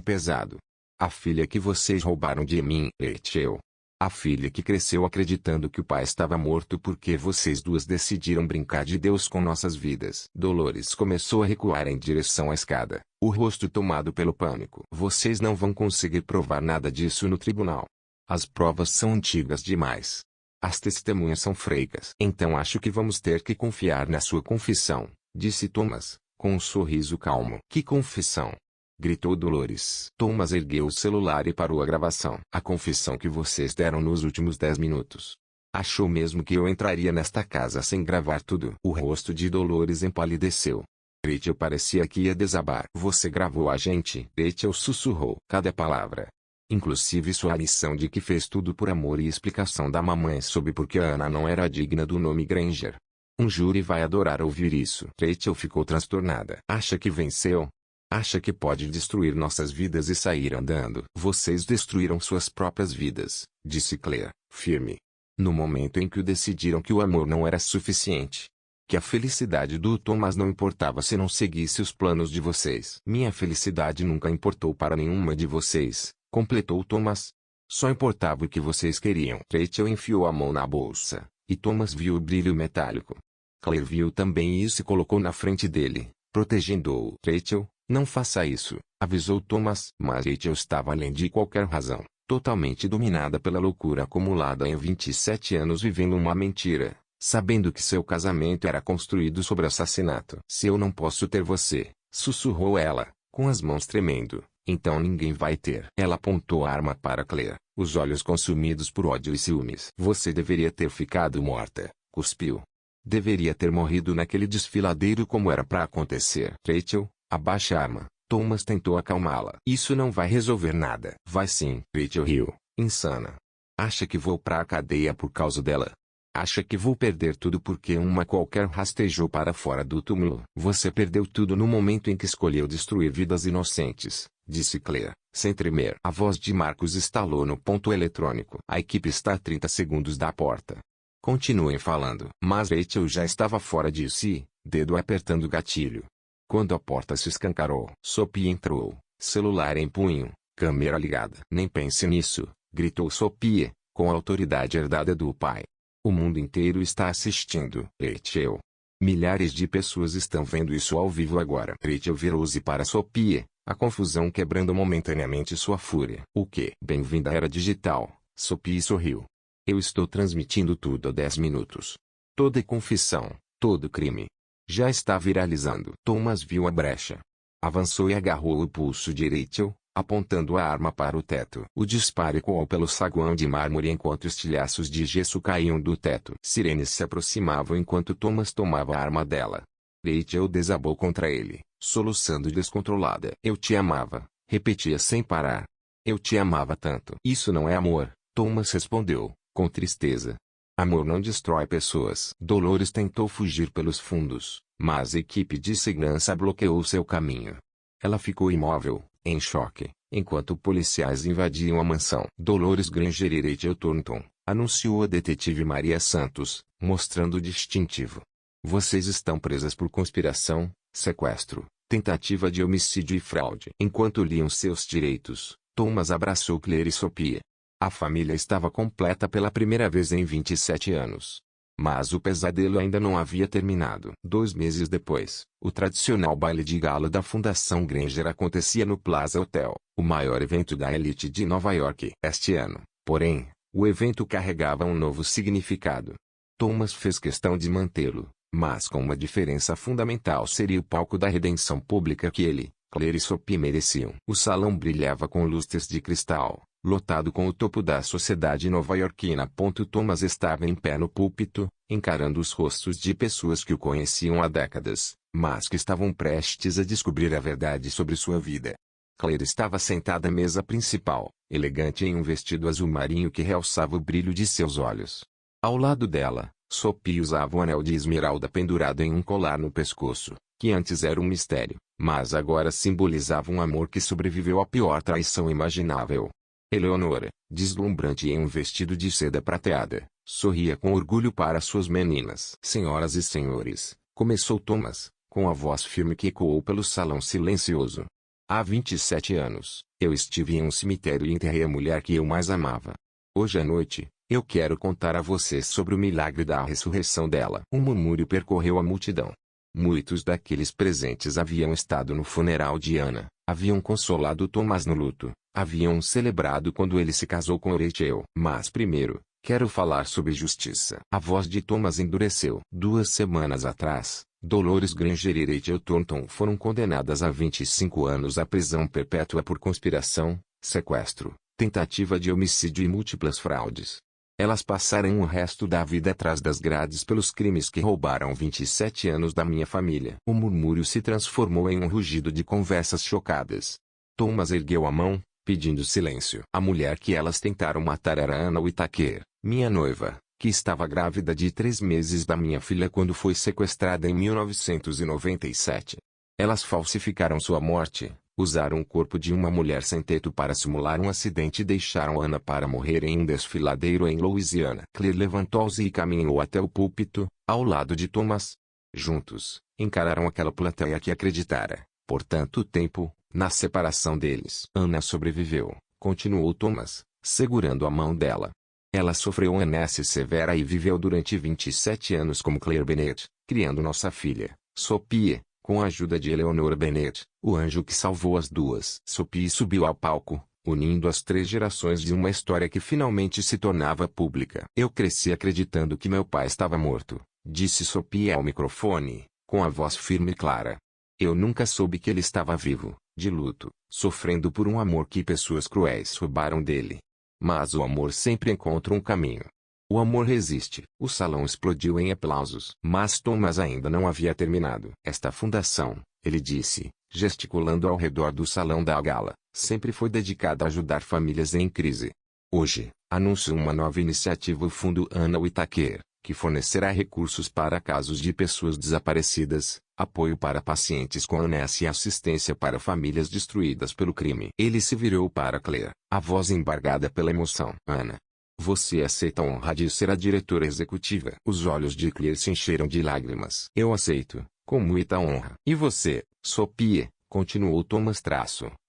S1: pesado. A filha que vocês roubaram de mim, Rachel. A filha que cresceu acreditando que o pai estava morto porque vocês duas decidiram brincar de Deus com nossas vidas. Dolores começou a recuar em direção à escada, o rosto tomado pelo pânico. Vocês não vão conseguir provar nada disso no tribunal. As provas são antigas demais. As testemunhas são freitas. Então acho que vamos ter que confiar na sua confissão, disse Thomas, com um sorriso calmo. Que confissão? Gritou Dolores. Thomas ergueu o celular e parou a gravação. A confissão que vocês deram nos últimos 10 minutos. Achou mesmo que eu entraria nesta casa sem gravar tudo? O rosto de Dolores empalideceu. Rachel parecia que ia desabar. Você gravou a gente? Rachel sussurrou. Cada palavra. Inclusive sua lição de que fez tudo por amor e explicação da mamãe sobre por que a Anna não era digna do nome Granger. Um júri vai adorar ouvir isso. Rachel ficou transtornada. Acha que venceu? Acha que pode destruir nossas vidas e sair andando? Vocês destruíram suas próprias vidas, disse Claire, firme. No momento em que decidiram que o amor não era suficiente. Que a felicidade do Thomas não importava se não seguisse os planos de vocês. Minha felicidade nunca importou para nenhuma de vocês, completou Thomas. Só importava o que vocês queriam. Rachel enfiou a mão na bolsa, e Thomas viu o brilho metálico. Claire viu também isso e colocou na frente dele, protegendo-o. Rachel, não faça isso, avisou Thomas. Mas Rachel estava além de qualquer razão, totalmente dominada pela loucura acumulada em 27 anos vivendo uma mentira, sabendo que seu casamento era construído sobre assassinato. Se eu não posso ter você, sussurrou ela, com as mãos tremendo, então ninguém vai ter. Ela apontou a arma para Claire, os olhos consumidos por ódio e ciúmes. Você deveria ter ficado morta, cuspiu. Deveria ter morrido naquele desfiladeiro como era para acontecer. Rachel, abaixe a arma. Thomas tentou acalmá-la. Isso não vai resolver nada. Vai sim. Rachel riu, insana. Acha que vou pra cadeia por causa dela? Acha que vou perder tudo porque uma qualquer rastejou para fora do túmulo? Você perdeu tudo no momento em que escolheu destruir vidas inocentes, disse Claire, sem tremer. A voz de Marcos estalou no ponto eletrônico. A equipe está a 30 segundos da porta. Continuem falando. Mas Rachel já estava fora de si, dedo apertando o gatilho. Quando a porta se escancarou, Sophie entrou, celular em punho, câmera ligada. Nem pense nisso, gritou Sophie, com a autoridade herdada do pai. O mundo inteiro está assistindo. Rachel. Milhares de pessoas estão vendo isso ao vivo agora. Rachel virou-se para Sophie, a confusão quebrando momentaneamente sua fúria. O que? Bem-vinda à era digital, Sophie sorriu. Eu estou transmitindo tudo há 10 minutos. Toda confissão, todo crime. Já está viralizando. Thomas viu a brecha. Avançou e agarrou o pulso de Rachel, apontando a arma para o teto. O disparo ecoou pelo saguão de mármore enquanto estilhaços de gesso caíam do teto. Sirenes se aproximavam enquanto Thomas tomava a arma dela. Rachel desabou contra ele, soluçando descontrolada. Eu te amava, repetia sem parar. Eu te amava tanto. Isso não é amor, Thomas respondeu, com tristeza. Amor não destrói pessoas. Dolores tentou fugir pelos fundos, mas a equipe de segurança bloqueou seu caminho. Ela ficou imóvel, em choque, enquanto policiais invadiam a mansão. Dolores Granger e Rachel Thornton, anunciou a detetive Maria Santos, mostrando o distintivo. Vocês estão presas por conspiração, sequestro, tentativa de homicídio e fraude. Enquanto liam seus direitos, Thomas abraçou Claire e Sophie. A família estava completa pela primeira vez em 27 anos. Mas o pesadelo ainda não havia terminado. 2 meses depois, o tradicional baile de gala da Fundação Granger acontecia no Plaza Hotel, o maior evento da elite de Nova York. Este ano, porém, o evento carregava um novo significado. Thomas fez questão de mantê-lo, mas com uma diferença fundamental: seria o palco da redenção pública que ele, Claire e Sophie mereciam. O salão brilhava com lustres de cristal, lotado com o topo da sociedade nova-iorquina. Thomas estava em pé no púlpito, encarando os rostos de pessoas que o conheciam há décadas, mas que estavam prestes a descobrir a verdade sobre sua vida. Claire estava sentada à mesa principal, elegante em um vestido azul marinho que realçava o brilho de seus olhos. Ao lado dela, Sophie usava um anel de esmeralda pendurado em um colar no pescoço, que antes era um mistério, mas agora simbolizava um amor que sobreviveu à pior traição imaginável. Eleonora, deslumbrante em um vestido de seda prateada, sorria com orgulho para suas meninas. Senhoras e senhores, começou Thomas, com a voz firme que ecoou pelo salão silencioso. Há 27 anos, eu estive em um cemitério e enterrei a mulher que eu mais amava. Hoje à noite, eu quero contar a vocês sobre o milagre da ressurreição dela. Um murmúrio percorreu a multidão. Muitos daqueles presentes haviam estado no funeral de Anna, haviam consolado Thomas no luto, haviam celebrado quando ele se casou com Rachel. Mas primeiro, quero falar sobre justiça. A voz de Thomas endureceu. 2 semanas atrás, Dolores Granger e Rachel Thornton foram condenadas a 25 anos à prisão perpétua por conspiração, sequestro, tentativa de homicídio e múltiplas fraudes. Elas passaram o resto da vida atrás das grades pelos crimes que roubaram 27 anos da minha família. O murmúrio se transformou em um rugido de conversas chocadas. Thomas ergueu a mão, pedindo silêncio. A mulher que elas tentaram matar era Anna Whittaker, minha noiva, que estava grávida de 3 meses da minha filha quando foi sequestrada em 1997. Elas falsificaram sua morte. Usaram o corpo de uma mulher sem teto para simular um acidente e deixaram Anna para morrer em um desfiladeiro em Louisiana. Claire levantou-se e caminhou até o púlpito, ao lado de Thomas. Juntos, encararam aquela plateia que acreditara, por tanto tempo, na separação deles. Anna sobreviveu, continuou Thomas, segurando a mão dela. Ela sofreu uma amnésia severa e viveu durante 27 anos como Claire Bennett, criando nossa filha, Sophie, com a ajuda de Eleonora Bennett, o anjo que salvou as duas. Sophie subiu ao palco, unindo as 3 gerações de uma história que finalmente se tornava pública. Eu cresci acreditando que meu pai estava morto, disse Sophie ao microfone, com a voz firme e clara. Eu nunca soube que ele estava vivo, de luto, sofrendo por um amor que pessoas cruéis roubaram dele. Mas o amor sempre encontra um caminho. O amor resiste. O salão explodiu em aplausos. Mas Thomas ainda não havia terminado. Esta fundação, ele disse, gesticulando ao redor do salão da gala, sempre foi dedicada a ajudar famílias em crise. Hoje, anuncio uma nova iniciativa: o Fundo Anna Whittaker, que fornecerá recursos para casos de pessoas desaparecidas, apoio para pacientes com amnésia e assistência para famílias destruídas pelo crime. Ele se virou para Claire, a voz embargada pela emoção. Anna, você aceita a honra de ser a diretora executiva? Os olhos de Claire se encheram de lágrimas. Eu aceito, com muita honra. E você, Sophie? Continuou Thomas.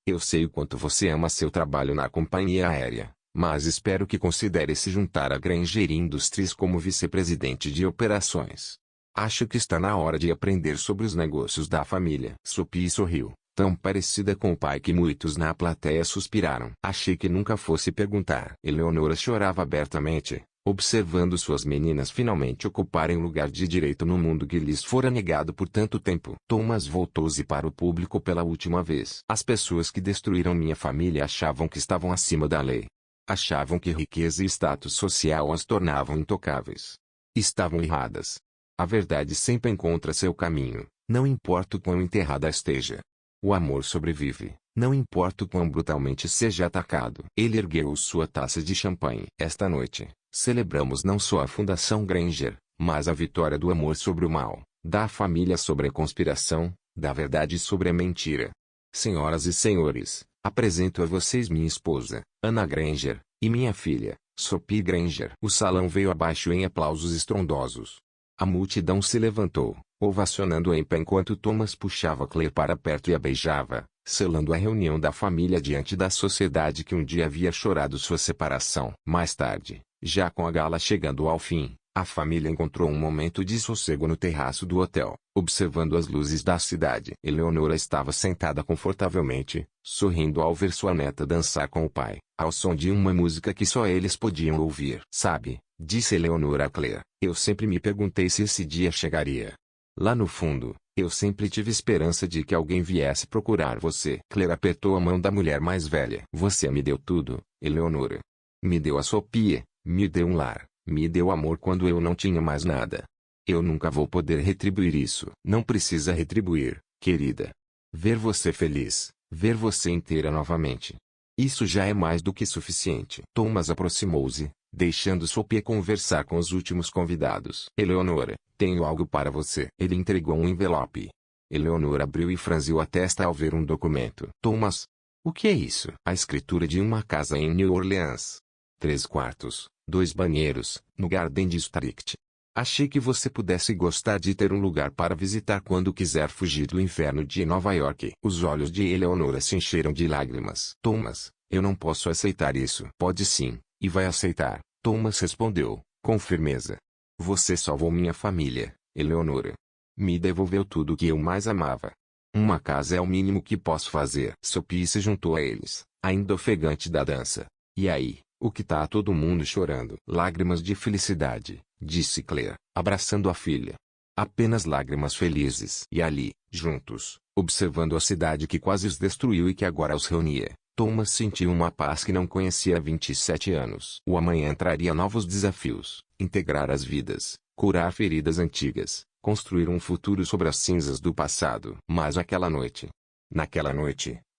S1: Eu sei o quanto você ama seu trabalho na companhia aérea, mas espero que considere se juntar à Granger Industries como vice-presidente de operações. Acho que está na hora de aprender sobre os negócios da família. Sophie sorriu. Tão parecida com o pai que muitos na plateia suspiraram. Achei que nunca fosse perguntar. Eleonora chorava abertamente, observando suas meninas finalmente ocuparem lugar de direito no mundo que lhes fora negado por tanto tempo. Thomas voltou-se para o público pela última vez. As pessoas que destruíram minha família achavam que estavam acima da lei. Achavam que riqueza e status social as tornavam intocáveis. Estavam erradas. A verdade sempre encontra seu caminho, não importa o quão enterrada esteja. O amor sobrevive, não importa o quão brutalmente seja atacado. Ele ergueu sua taça de champanhe. Esta noite, celebramos não só a Fundação Granger, mas a vitória do amor sobre o mal, da família sobre a conspiração, da verdade sobre a mentira. Senhoras e senhores, apresento a vocês minha esposa, Anna Granger, e minha filha, Sophie Granger. O salão veio abaixo em aplausos estrondosos. A multidão se levantou, ovacionando em pé enquanto Thomas puxava Claire para perto e a beijava, selando a reunião da família diante da sociedade que um dia havia chorado sua separação. Mais tarde, já com a gala chegando ao fim, a família encontrou um momento de sossego no terraço do hotel, observando as luzes da cidade. Eleonora estava sentada confortavelmente, sorrindo ao ver sua neta dançar com o pai, ao som de uma música que só eles podiam ouvir. Sabe, disse Eleonora a Claire, eu sempre me perguntei se esse dia chegaria. Lá no fundo, eu sempre tive esperança de que alguém viesse procurar você. Claire apertou a mão da mulher mais velha. Você me deu tudo, Eleonora. Me deu a Sophie, me deu um lar, me deu amor quando eu não tinha mais nada. Eu nunca vou poder retribuir isso. Não precisa retribuir, querida. Ver você feliz, ver você inteira novamente. Isso já é mais do que suficiente. Thomas aproximou-se, deixando Sophie conversar com os últimos convidados. Eleonora, tenho algo para você. Ele entregou um envelope. Eleonora abriu e franziu a testa ao ver um documento. Thomas, o que é isso? A escritura de uma casa em New Orleans. 3 quartos, 2 banheiros, no Garden District. Achei que você pudesse gostar de ter um lugar para visitar quando quiser fugir do inferno de Nova York. Os olhos de Eleonora se encheram de lágrimas. Thomas, eu não posso aceitar isso. Pode sim, e vai aceitar, Thomas respondeu, com firmeza. Você salvou minha família, Eleonora. Me devolveu tudo o que eu mais amava. Uma casa é o mínimo que posso fazer. Sophie se juntou a eles, ainda ofegante da dança. E aí, o que tá todo mundo chorando? Lágrimas de felicidade, disse Claire, abraçando a filha. Apenas lágrimas felizes. E ali, juntos, observando a cidade que quase os destruiu e que agora os reunia, Thomas sentiu uma paz que não conhecia há 27 anos. O amanhã traria novos desafios, integrar as vidas, curar feridas antigas, construir um futuro sobre as cinzas do passado. Mas naquela noite,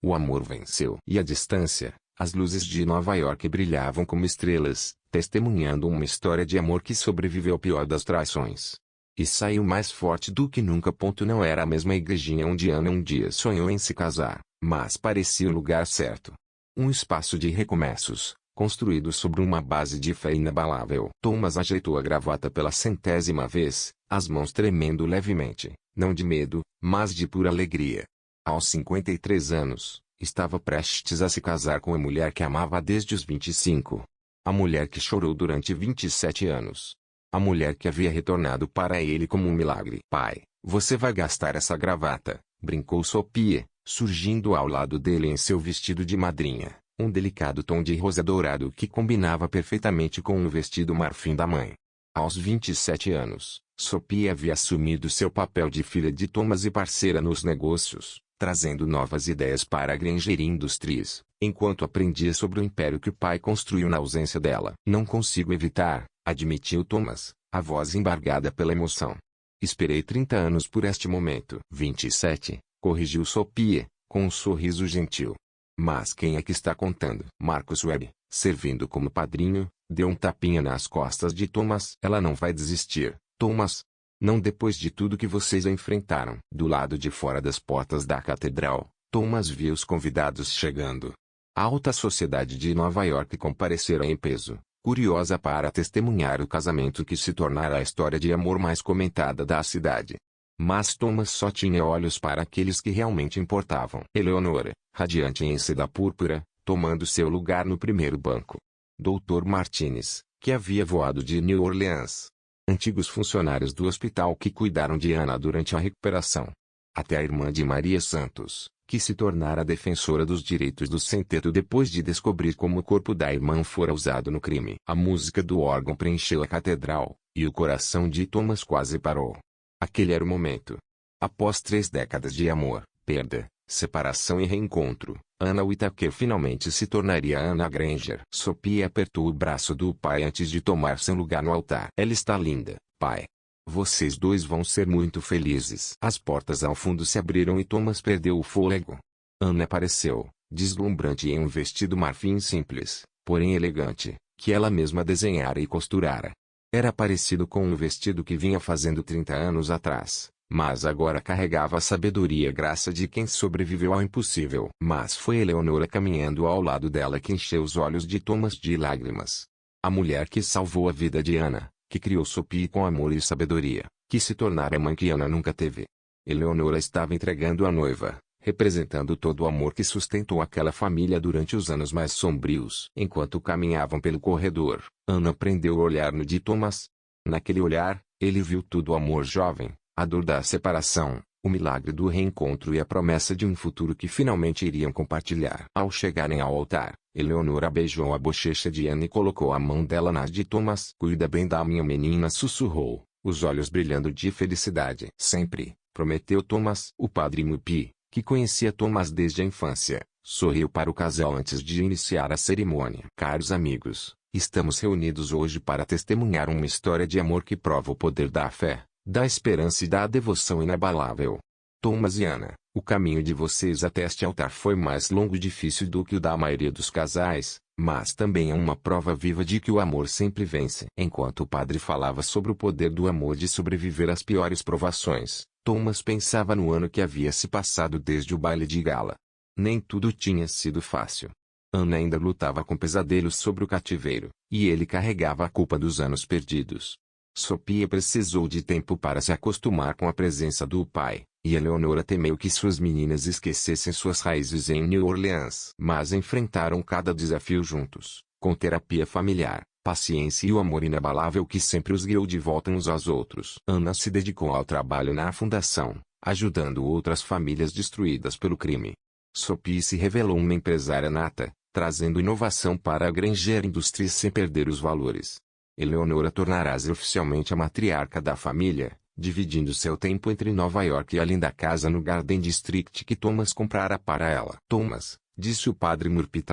S1: o amor venceu. E à distância, as luzes de Nova York brilhavam como estrelas, testemunhando uma história de amor que sobreviveu ao pior das traições. E saiu mais forte do que nunca. Não era a mesma igrejinha onde Ana um dia sonhou em se casar, mas parecia o lugar certo. Um espaço de recomeços, construído sobre uma base de fé inabalável. Thomas ajeitou a gravata pela 100ª vez, as mãos tremendo levemente, não de medo, mas de pura alegria. Aos 53 anos, estava prestes a se casar com a mulher que amava desde os 25. A mulher que chorou durante 27 anos. A mulher que havia retornado para ele como um milagre. Pai, você vai gastar essa gravata, brincou Sophie, surgindo ao lado dele em seu vestido de madrinha, um delicado tom de rosa dourado que combinava perfeitamente com o vestido marfim da mãe. Aos 27 anos, Sophie havia assumido seu papel de filha de Thomas e parceira nos negócios, trazendo novas ideias para a Granger Industries, enquanto aprendia sobre o império que o pai construiu na ausência dela. Não consigo evitar, admitiu Thomas, a voz embargada pela emoção. Esperei 30 anos por este momento. 27, corrigiu Sophie, com um sorriso gentil. Mas quem é que está contando? Marcus Webb, servindo como padrinho, deu um tapinha nas costas de Thomas. Ela não vai desistir, Thomas. Não depois de tudo que vocês enfrentaram. Do lado de fora das portas da catedral, Thomas viu os convidados chegando. A alta sociedade de Nova York comparecera em peso, curiosa para testemunhar o casamento que se tornara a história de amor mais comentada da cidade. Mas Thomas só tinha olhos para aqueles que realmente importavam. Eleonora, radiante em seda púrpura, tomando seu lugar no primeiro banco. Dr. Martinez, que havia voado de New Orleans. Antigos funcionários do hospital que cuidaram de Ana durante a recuperação. Até a irmã de Maria Santos, que se tornara defensora dos direitos do sem-teto depois de descobrir como o corpo da irmã fora usado no crime. A música do órgão preencheu a catedral, e o coração de Thomas quase parou. Aquele era o momento. Após 3 décadas de amor, perda, separação e reencontro, Anna Whittaker finalmente se tornaria Anna Granger. Sophie apertou o braço do pai antes de tomar seu lugar no altar. Ela está linda, pai. Vocês dois vão ser muito felizes. As portas ao fundo se abriram e Thomas perdeu o fôlego. Anna apareceu, deslumbrante em um vestido marfim simples, porém elegante, que ela mesma desenhara e costurara. Era parecido com um vestido que vinha fazendo 30 anos atrás, mas agora carregava a sabedoria e graça de quem sobreviveu ao impossível. Mas foi Eleonora caminhando ao lado dela que encheu os olhos de Thomas de lágrimas. A mulher que salvou a vida de Anna, que criou Sophie com amor e sabedoria, que se tornara a mãe que Anna nunca teve. Eleonora estava entregando a noiva, representando todo o amor que sustentou aquela família durante os anos mais sombrios. Enquanto caminhavam pelo corredor, Anna prendeu o olhar no de Thomas. Naquele olhar, ele viu todo o amor jovem, a dor da separação, o milagre do reencontro e a promessa de um futuro que finalmente iriam compartilhar. Ao chegarem ao altar, Eleonora beijou a bochecha de Anna e colocou a mão dela nas de Thomas. Cuida bem da minha menina, sussurrou, os olhos brilhando de felicidade. Sempre, prometeu Thomas. O padre Mupi, que conhecia Thomas desde a infância, sorriu para o casal antes de iniciar a cerimônia. Caros amigos, estamos reunidos hoje para testemunhar uma história de amor que prova o poder da fé, da esperança e da devoção inabalável. Thomas e Anna, o caminho de vocês até este altar foi mais longo e difícil do que o da maioria dos casais, mas também é uma prova viva de que o amor sempre vence. Enquanto o padre falava sobre o poder do amor de sobreviver às piores provações, Thomas pensava no ano que havia se passado desde o baile de gala. Nem tudo tinha sido fácil. Anna ainda lutava com pesadelos sobre o cativeiro, e ele carregava a culpa dos anos perdidos. Sophie precisou de tempo para se acostumar com a presença do pai, e Eleonora temeu que suas meninas esquecessem suas raízes em New Orleans. Mas enfrentaram cada desafio juntos, com terapia familiar, paciência e o amor inabalável que sempre os guiou de volta uns aos outros. Anna se dedicou ao trabalho na fundação, ajudando outras famílias destruídas pelo crime. Sophie se revelou uma empresária nata, trazendo inovação para a Granger Industries sem perder os valores. Eleonora tornará-se oficialmente a matriarca da família, dividindo seu tempo entre Nova York e a linda casa no Garden District que Thomas comprara para ela. Thomas, disse o padre Murphy-,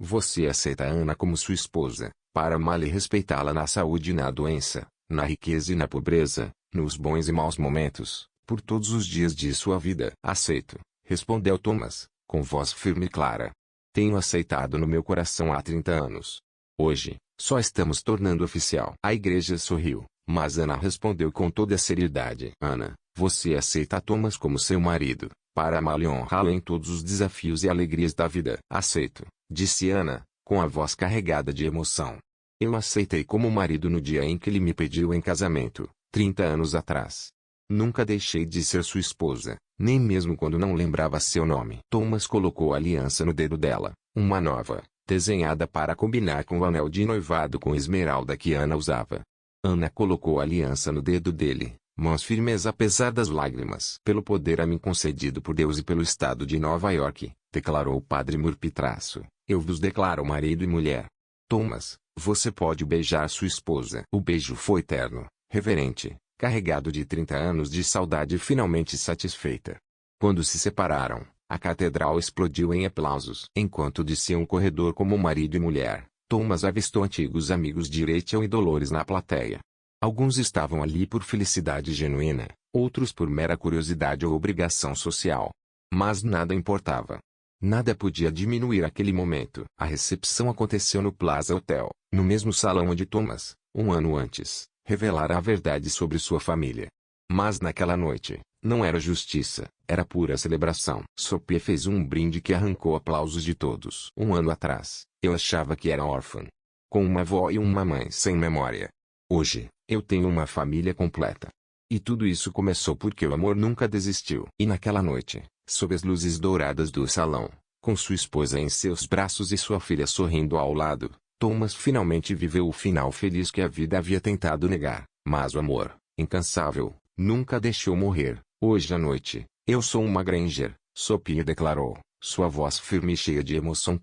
S1: você aceita Anna como sua esposa, para amá-la e respeitá-la na saúde e na doença, na riqueza e na pobreza, nos bons e maus momentos, por todos os dias de sua vida. Aceito, respondeu Thomas, com voz firme e clara. Tenho aceitado no meu coração há 30 anos. Hoje, só estamos tornando oficial. A igreja sorriu, mas Anna respondeu com toda a seriedade. Anna, você aceita Thomas como seu marido, para amá-lo e honrá-lo em todos os desafios e alegrias da vida. Aceito, disse Anna, com a voz carregada de emoção. Eu aceitei como marido no dia em que ele me pediu em casamento, 30 anos atrás. Nunca deixei de ser sua esposa, nem mesmo quando não lembrava seu nome. Thomas colocou a aliança no dedo dela, uma nova, desenhada para combinar com o anel de noivado com esmeralda que Anna usava. Anna colocou a aliança no dedo dele, mãos firmes apesar das lágrimas. Pelo poder a mim concedido por Deus e pelo estado de Nova York, declarou o padre Murphy-, eu vos declaro marido e mulher. Thomas, você pode beijar sua esposa. O beijo foi terno, reverente, carregado de 30 anos de saudade finalmente satisfeita. Quando se separaram, a catedral explodiu em aplausos. Enquanto desciam o corredor como marido e mulher, Thomas avistou antigos amigos de Rachel e Dolores na plateia. Alguns estavam ali por felicidade genuína, outros por mera curiosidade ou obrigação social. Mas nada importava. Nada podia diminuir aquele momento. A recepção aconteceu no Plaza Hotel, no mesmo salão onde Thomas, um ano antes, revelara a verdade sobre sua família. Mas naquela noite, não era justiça, era pura celebração. Sophie fez um brinde que arrancou aplausos de todos. Um ano atrás, eu achava que era órfã, com uma avó e uma mãe sem memória. Hoje, eu tenho uma família completa. E tudo isso começou porque o amor nunca desistiu. E naquela noite, sob as luzes douradas do salão, com sua esposa em seus braços e sua filha sorrindo ao lado, Thomas finalmente viveu o final feliz que a vida havia tentado negar. Mas o amor, incansável, nunca deixou morrer. Hoje à noite, eu sou uma Granger, Sophie declarou, sua voz firme e cheia de emoção.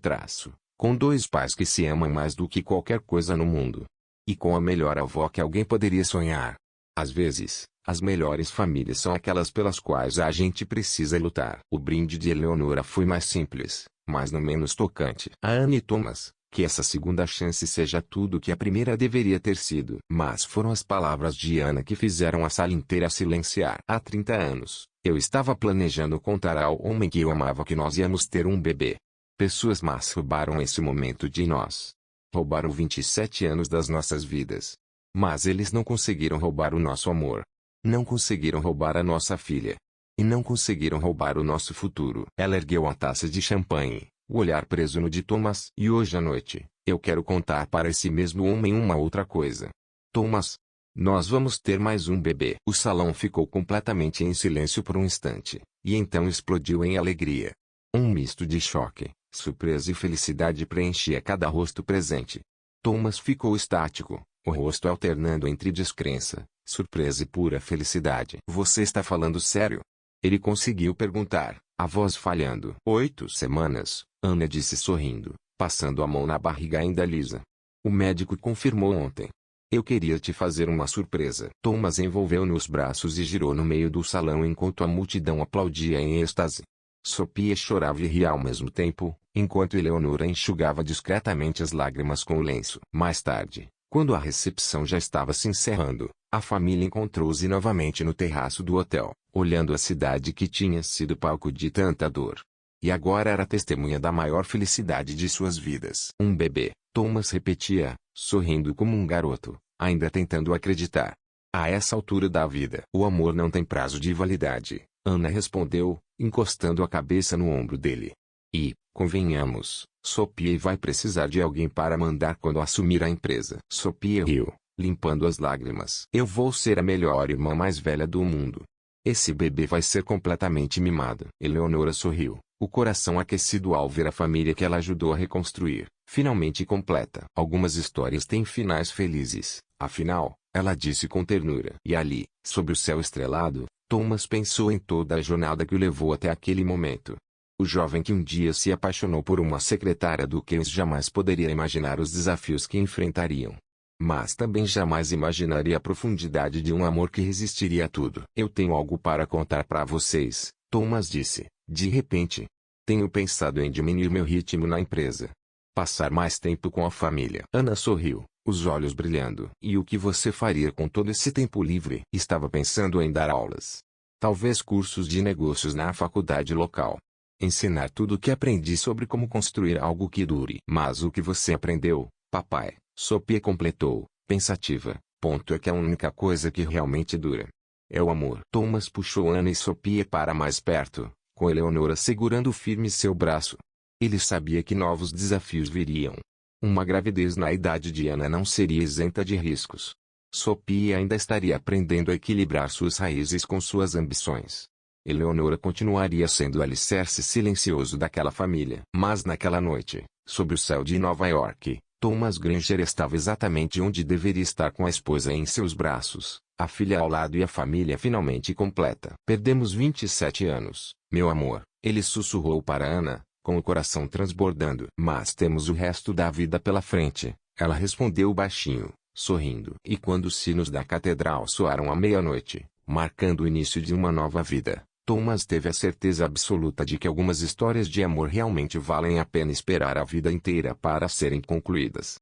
S1: Com 2 pais que se amam mais do que qualquer coisa no mundo. E com a melhor avó que alguém poderia sonhar. Às vezes, as melhores famílias são aquelas pelas quais a gente precisa lutar. O brinde de Eleonora foi mais simples, mas não menos tocante. A Anne e Thomas, que essa segunda chance seja tudo que a primeira deveria ter sido. Mas foram as palavras de Ana que fizeram a sala inteira silenciar. Há 30 anos, eu estava planejando contar ao homem que eu amava que nós íamos ter um bebê. Pessoas más roubaram esse momento de nós. Roubaram 27 anos das nossas vidas. Mas eles não conseguiram roubar o nosso amor. Não conseguiram roubar a nossa filha. E não conseguiram roubar o nosso futuro. Ela ergueu a taça de champanhe, o olhar preso no de Thomas. E hoje à noite, eu quero contar para esse mesmo homem uma outra coisa. Thomas, nós vamos ter mais um bebê. O salão ficou completamente em silêncio por um instante, e então explodiu em alegria. Um misto de choque, surpresa e felicidade preenchia cada rosto presente. Thomas ficou estático, o rosto alternando entre descrença, surpresa e pura felicidade. Você está falando sério? Ele conseguiu perguntar, a voz falhando. 8 semanas, Ana disse sorrindo, passando a mão na barriga ainda lisa. O médico confirmou ontem. Eu queria te fazer uma surpresa. Thomas envolveu nos braços e girou no meio do salão enquanto a multidão aplaudia em êxtase. Sophie chorava e ria ao mesmo tempo, enquanto Eleonora enxugava discretamente as lágrimas com o lenço. Mais tarde, quando a recepção já estava se encerrando, a família encontrou-se novamente no terraço do hotel, olhando a cidade que tinha sido palco de tanta dor. E agora era testemunha da maior felicidade de suas vidas. Um bebê, Thomas repetia, sorrindo como um garoto, ainda tentando acreditar. A essa altura da vida, o amor não tem prazo de validade, Ana respondeu, encostando a cabeça no ombro dele. E, convenhamos, Sophie vai precisar de alguém para mandar quando assumir a empresa. Sophie riu, limpando as lágrimas. Eu vou ser a melhor irmã mais velha do mundo. Esse bebê vai ser completamente mimado. Eleonora sorriu, o coração aquecido ao ver a família que ela ajudou a reconstruir, finalmente completa. Algumas histórias têm finais felizes, afinal, ela disse com ternura. E ali, sob o céu estrelado, Thomas pensou em toda a jornada que o levou até aquele momento. O jovem que um dia se apaixonou por uma secretária do Keynes jamais poderia imaginar os desafios que enfrentariam. Mas também jamais imaginaria a profundidade de um amor que resistiria a tudo. Eu tenho algo para contar para vocês, Thomas disse, de repente. Tenho pensado em diminuir meu ritmo na empresa. Passar mais tempo com a família. Ana sorriu, os olhos brilhando. E o que você faria com todo esse tempo livre? Estava pensando em dar aulas. Talvez cursos de negócios na faculdade local. Ensinar tudo o que aprendi sobre como construir algo que dure. Mas o que você aprendeu, papai? Sophie completou, pensativa. Ponto é que a única coisa que realmente dura é o amor. Thomas puxou Ana e Sophie para mais perto, com Eleonora segurando firme seu braço. Ele sabia que novos desafios viriam. Uma gravidez na idade de Ana não seria isenta de riscos. Sophie ainda estaria aprendendo a equilibrar suas raízes com suas ambições. Eleonora continuaria sendo o alicerce silencioso daquela família. Mas naquela noite, sob o céu de Nova York, Thomas Granger estava exatamente onde deveria estar, com a esposa em seus braços, a filha ao lado e a família finalmente completa. Perdemos 27 anos, meu amor, ele sussurrou para Ana, com o coração transbordando. Mas temos o resto da vida pela frente, ela respondeu baixinho, sorrindo. E quando os sinos da catedral soaram à meia-noite, marcando o início de uma nova vida, Thomas teve a certeza absoluta de que algumas histórias de amor realmente valem a pena esperar a vida inteira para serem concluídas.